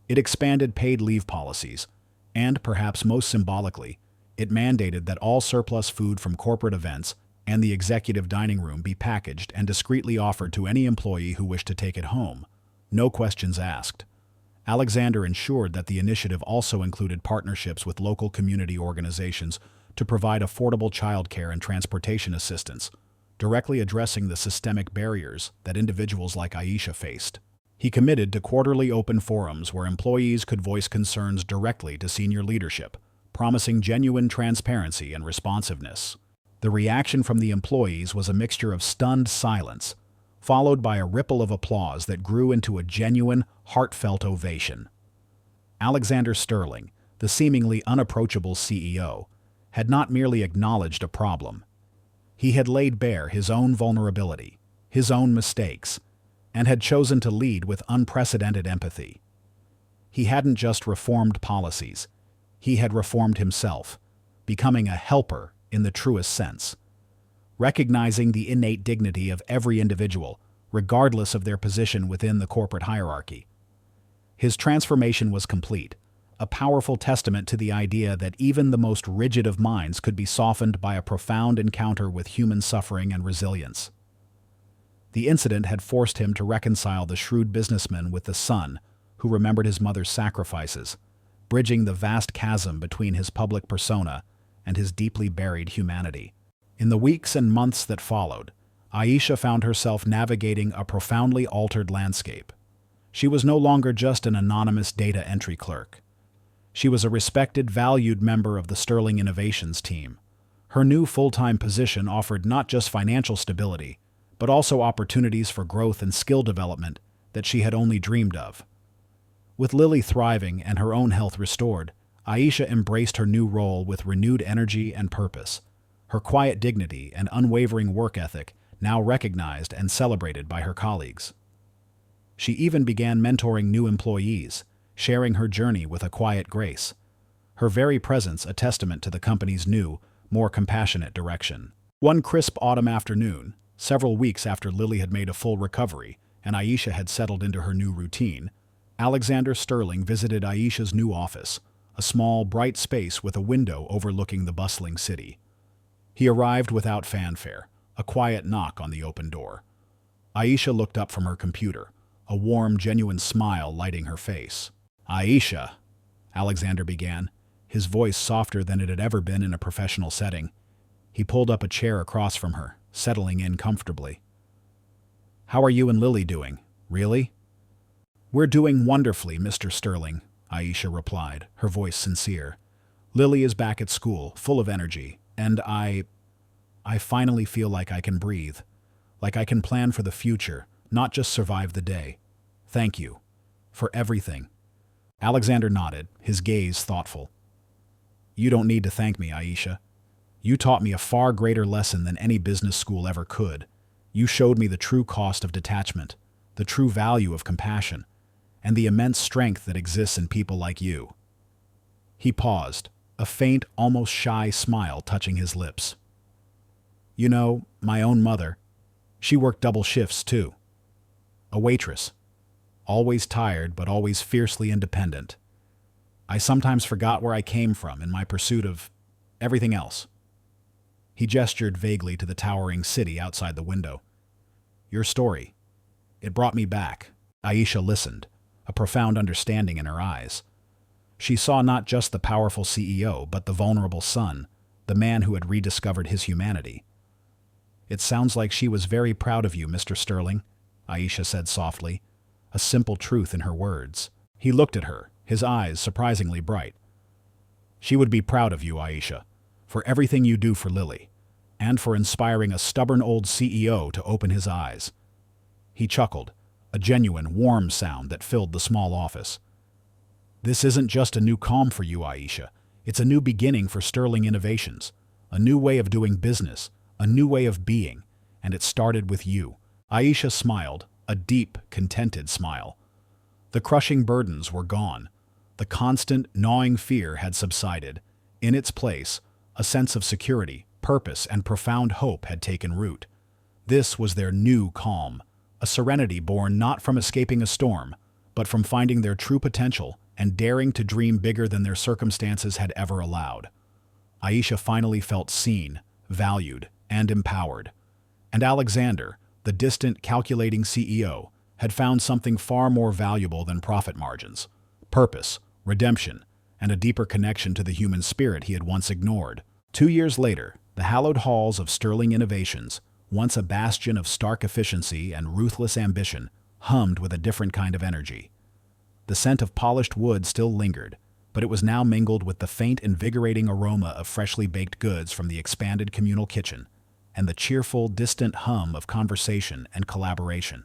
It expanded paid leave policies, and, perhaps most symbolically, it mandated that all surplus food from corporate events and the executive dining room be packaged and discreetly offered to any employee who wished to take it home, no questions asked. Alexander ensured that the initiative also included partnerships with local community organizations to provide affordable childcare and transportation assistance, directly addressing the systemic barriers that individuals like Aisha faced. He committed to quarterly open forums where employees could voice concerns directly to senior leadership, promising genuine transparency and responsiveness. The reaction from the employees was a mixture of stunned silence, followed by a ripple of applause that grew into a genuine, heartfelt ovation. Alexander Sterling, the seemingly unapproachable CEO, had not merely acknowledged a problem. He had laid bare his own vulnerability, his own mistakes, and had chosen to lead with unprecedented empathy. He hadn't just reformed policies, he had reformed himself, becoming a helper in the truest sense. Recognizing the innate dignity of every individual, regardless of their position within the corporate hierarchy. His transformation was complete, a powerful testament to the idea that even the most rigid of minds could be softened by a profound encounter with human suffering and resilience. The incident had forced him to reconcile the shrewd businessman with the son who remembered his mother's sacrifices, bridging the vast chasm between his public persona and his deeply buried humanity. In the weeks and months that followed, Aisha found herself navigating a profoundly altered landscape. She was no longer just an anonymous data entry clerk. She was a respected, valued member of the Sterling Innovations team, Her new full-time position offered not just financial stability, but also opportunities for growth and skill development that she had only dreamed of. With Lily thriving and her own health restored, Aisha embraced her new role with renewed energy and purpose, her quiet dignity and unwavering work ethic now recognized and celebrated by her colleagues. She even began mentoring new employees, sharing her journey with a quiet grace, her very presence a testament to the company's new, more compassionate direction. One crisp autumn afternoon, several weeks after Lily had made a full recovery and Aisha had settled into her new routine, Alexander Sterling visited Aisha's new office, a small, bright space with a window overlooking the bustling city. He arrived without fanfare, a quiet knock on the open door. Aisha looked up from her computer, a warm, genuine smile lighting her face. "Aisha," Alexander began, his voice softer than it had ever been in a professional setting. He pulled up a chair across from her, settling in comfortably. "How are you and Lily doing? Really?" "We're doing wonderfully, Mr. Sterling," Aisha replied, her voice sincere. "Lily is back at school, full of energy, and I finally feel like I can breathe, like I can plan for the future, not just survive the day. Thank you. For everything." Alexander nodded, his gaze thoughtful. "You don't need to thank me, Aisha. You taught me a far greater lesson than any business school ever could. You showed me the true cost of detachment, the true value of compassion, and the immense strength that exists in people like you." He paused, a faint, almost shy smile touching his lips. "You know, my own mother, she worked double shifts too. A waitress. Always tired, but always fiercely independent. I sometimes forgot where I came from in my pursuit of everything else." He gestured vaguely to the towering city outside the window. "Your story. It brought me back." Aisha listened, a profound understanding in her eyes. She saw not just the powerful CEO, but the vulnerable son, the man who had rediscovered his humanity. "It sounds like she was very proud of you, Mr. Sterling," Aisha said softly, a simple truth in her words. He looked at her, his eyes surprisingly bright. "She would be proud of you, Aisha, for everything you do for Lily, and for inspiring a stubborn old CEO to open his eyes." He chuckled, a genuine, warm sound that filled the small office. "This isn't just a new calm for you, Aisha. It's a new beginning for Sterling Innovations, a new way of doing business, a new way of being, and it started with you." Aisha smiled, a deep, contented smile. The crushing burdens were gone. The constant, gnawing fear had subsided. In its place, a sense of security, purpose, and profound hope had taken root. This was their new calm, a serenity born not from escaping a storm, but from finding their true potential and daring to dream bigger than their circumstances had ever allowed. Aisha finally felt seen, valued, and empowered. And Alexander, the distant, calculating CEO, had found something far more valuable than profit margins: purpose, redemption, and a deeper connection to the human spirit he had once ignored. 2 years later, the hallowed halls of Sterling Innovations, once a bastion of stark efficiency and ruthless ambition, hummed with a different kind of energy. The scent of polished wood still lingered, but it was now mingled with the faint, invigorating aroma of freshly baked goods from the expanded communal kitchen, and the cheerful, distant hum of conversation and collaboration.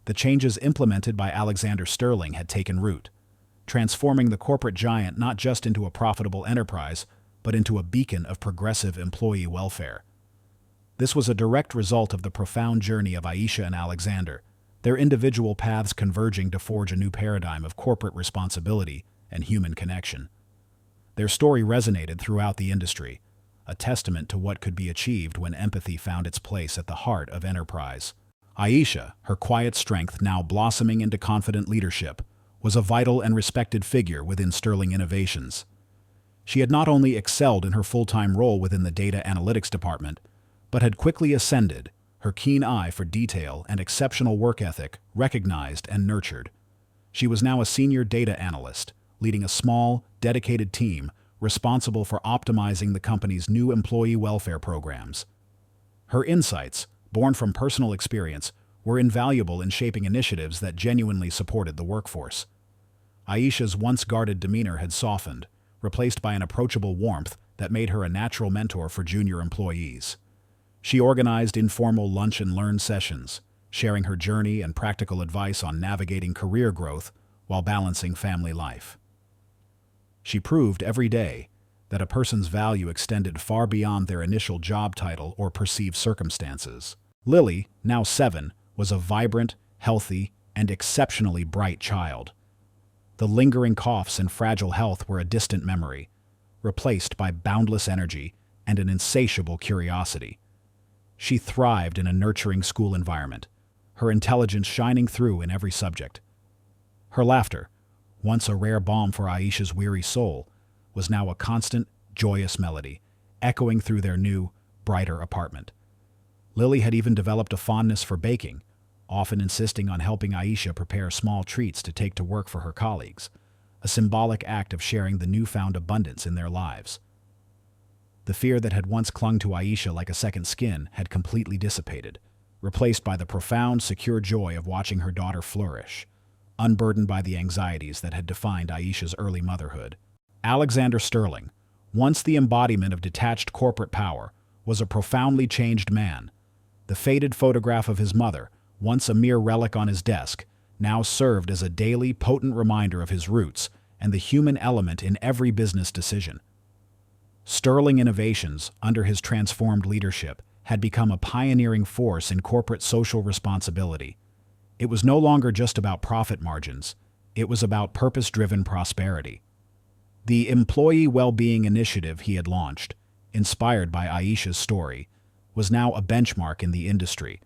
The changes implemented by Alexander Sterling had taken root, transforming the corporate giant not just into a profitable enterprise, but into a beacon of progressive employee welfare. This was a direct result of the profound journey of Aisha and Alexander, their individual paths converging to forge a new paradigm of corporate responsibility and human connection. Their story resonated throughout the industry, a testament to what could be achieved when empathy found its place at the heart of enterprise. Aisha, her quiet strength now blossoming into confident leadership, was a vital and respected figure within Sterling Innovations. She had not only excelled in her full-time role within the data analytics department, but had quickly ascended, her keen eye for detail and exceptional work ethic recognized and nurtured. She was now a senior data analyst, leading a small, dedicated team responsible for optimizing the company's new employee welfare programs. Her insights, born from personal experience, were invaluable in shaping initiatives that genuinely supported the workforce. Aisha's once guarded demeanor had softened, replaced by an approachable warmth that made her a natural mentor for junior employees. She organized informal lunch and learn sessions, sharing her journey and practical advice on navigating career growth while balancing family life. She proved every day that a person's value extended far beyond their initial job title or perceived circumstances. Lily, now 7, was a vibrant, healthy, and exceptionally bright child. The lingering coughs and fragile health were a distant memory, replaced by boundless energy and an insatiable curiosity. She thrived in a nurturing school environment, her intelligence shining through in every subject. Her laughter, once a rare balm for Aisha's weary soul, was now a constant, joyous melody, echoing through their new, brighter apartment. Lily had even developed a fondness for baking, often insisting on helping Aisha prepare small treats to take to work for her colleagues, a symbolic act of sharing the newfound abundance in their lives. The fear that had once clung to Aisha like a second skin had completely dissipated, replaced by the profound, secure joy of watching her daughter flourish, unburdened by the anxieties that had defined Aisha's early motherhood. Alexander Sterling, once the embodiment of detached corporate power, was a profoundly changed man. The faded photograph of his mother, once a mere relic on his desk, now served as a daily, potent reminder of his roots and the human element in every business decision. Sterling Innovations, under his transformed leadership, had become a pioneering force in corporate social responsibility. It was no longer just about profit margins, it was about purpose-driven prosperity. The employee well-being initiative he had launched, inspired by Aisha's story, was now a benchmark in the industry,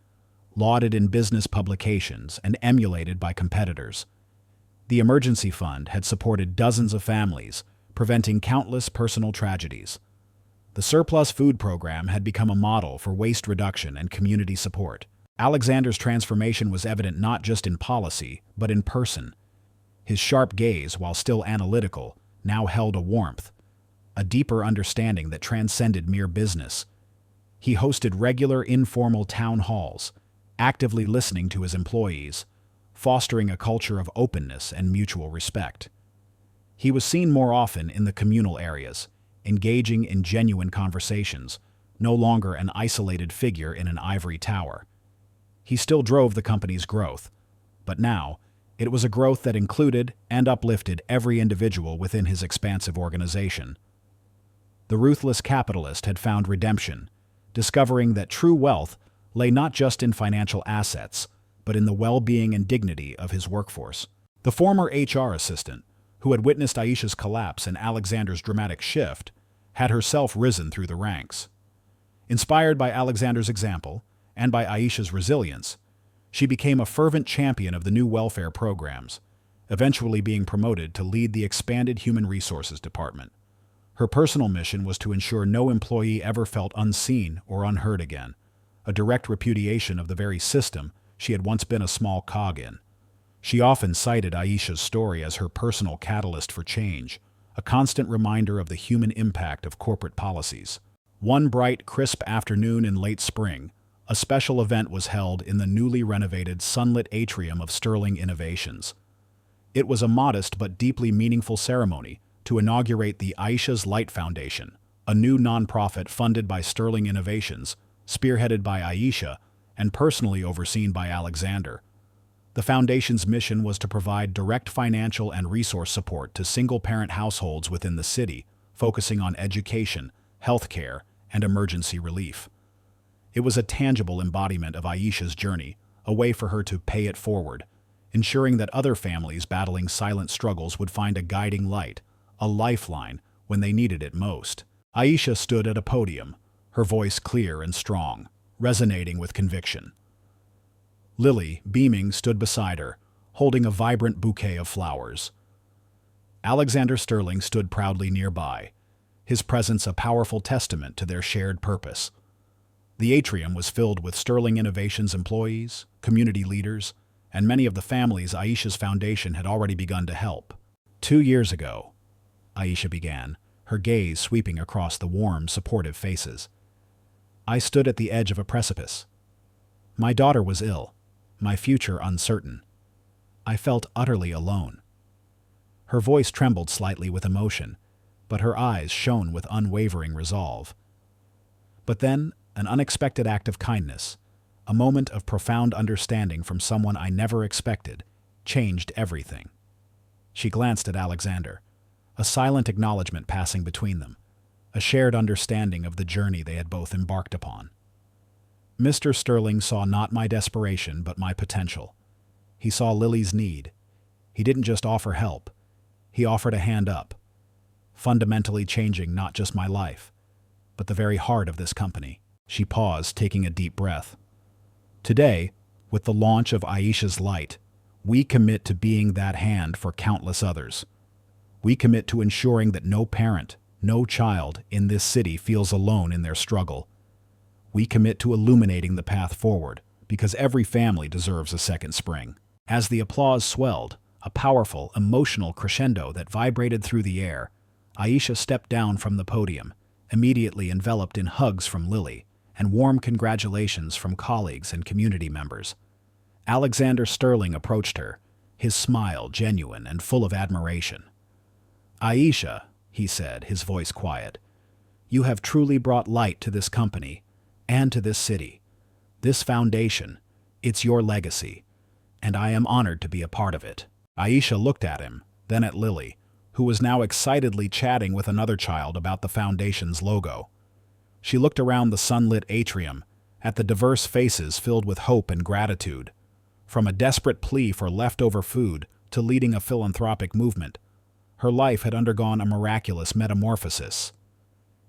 lauded in business publications and emulated by competitors. The emergency fund had supported dozens of families, preventing countless personal tragedies. The surplus food program had become a model for waste reduction and community support. Alexander's transformation was evident not just in policy, but in person. His sharp gaze, while still analytical, now held a warmth, a deeper understanding that transcended mere business. He hosted regular informal town halls, actively listening to his employees, fostering a culture of openness and mutual respect. He was seen more often in the communal areas, engaging in genuine conversations, no longer an isolated figure in an ivory tower. He still drove the company's growth, but now it was a growth that included and uplifted every individual within his expansive organization. The ruthless capitalist had found redemption, discovering that true wealth lay not just in financial assets, but in the well-being and dignity of his workforce. The former HR assistant, who had witnessed Aisha's collapse and Alexander's dramatic shift, had herself risen through the ranks. Inspired by Alexander's example and by Aisha's resilience, she became a fervent champion of the new welfare programs, eventually being promoted to lead the expanded Human Resources Department. Her personal mission was to ensure no employee ever felt unseen or unheard again, a direct repudiation of the very system she had once been a small cog in. She often cited Aisha's story as her personal catalyst for change, a constant reminder of the human impact of corporate policies. One bright, crisp afternoon in late spring, a special event was held in the newly renovated sunlit atrium of Sterling Innovations. It was a modest but deeply meaningful ceremony to inaugurate the Aisha's Light Foundation, a new nonprofit funded by Sterling Innovations, spearheaded by Aisha, and personally overseen by Alexander. The foundation's mission was to provide direct financial and resource support to single-parent households within the city, focusing on education, healthcare, and emergency relief. It was a tangible embodiment of Aisha's journey, a way for her to pay it forward, ensuring that other families battling silent struggles would find a guiding light, a lifeline, when they needed it most. Aisha stood at a podium, her voice clear and strong, resonating with conviction. Lily, beaming, stood beside her, holding a vibrant bouquet of flowers. Alexander Sterling stood proudly nearby, his presence a powerful testament to their shared purpose. The atrium was filled with Sterling Innovations employees, community leaders, and many of the families Aisha's foundation had already begun to help. 2 years ago, Aisha began, her gaze sweeping across the warm, supportive faces. I stood at the edge of a precipice. My daughter was ill, my future uncertain. I felt utterly alone. Her voice trembled slightly with emotion, but her eyes shone with unwavering resolve. But then, an unexpected act of kindness, a moment of profound understanding from someone I never expected, changed everything. She glanced at Alexander, a silent acknowledgement passing between them, a shared understanding of the journey they had both embarked upon. Mr. Sterling saw not my desperation, but my potential. He saw Lily's need. He didn't just offer help. He offered a hand up, fundamentally changing not just my life, but the very heart of this company. She paused, taking a deep breath. Today, with the launch of Aisha's Light, we commit to being that hand for countless others. We commit to ensuring that no parent, no child in this city feels alone in their struggle. We commit to illuminating the path forward, because every family deserves a second spring. As the applause swelled, a powerful, emotional crescendo that vibrated through the air, Aisha stepped down from the podium, immediately enveloped in hugs from Lily and warm congratulations from colleagues and community members. Alexander Sterling approached her, his smile genuine and full of admiration. "Aisha," he said, his voice quiet, "you have truly brought light to this company and to this city. This foundation, it's your legacy, and I am honored to be a part of it." Aisha looked at him, then at Lily, who was now excitedly chatting with another child about the foundation's logo. She looked around the sunlit atrium, at the diverse faces filled with hope and gratitude. From a desperate plea for leftover food to leading a philanthropic movement, her life had undergone a miraculous metamorphosis.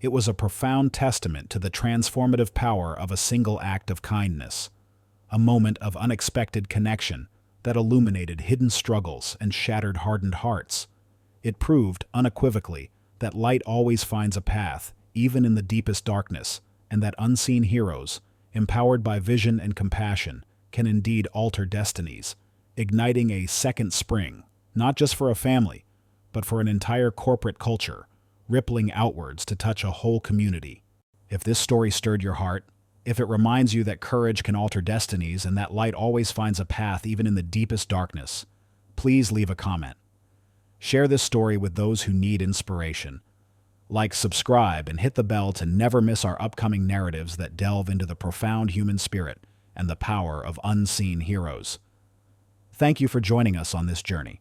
It was a profound testament to the transformative power of a single act of kindness, a moment of unexpected connection that illuminated hidden struggles and shattered hardened hearts. It proved, unequivocally, that light always finds a path, even in the deepest darkness, and that unseen heroes, empowered by vision and compassion, can indeed alter destinies, igniting a second spring, not just for a family, but for an entire corporate culture, rippling outwards to touch a whole community. If this story stirred your heart, if it reminds you that courage can alter destinies and that light always finds a path even in the deepest darkness, please leave a comment. Share this story with those who need inspiration. Like, subscribe, and hit the bell to never miss our upcoming narratives that delve into the profound human spirit and the power of unseen heroes. Thank you for joining us on this journey.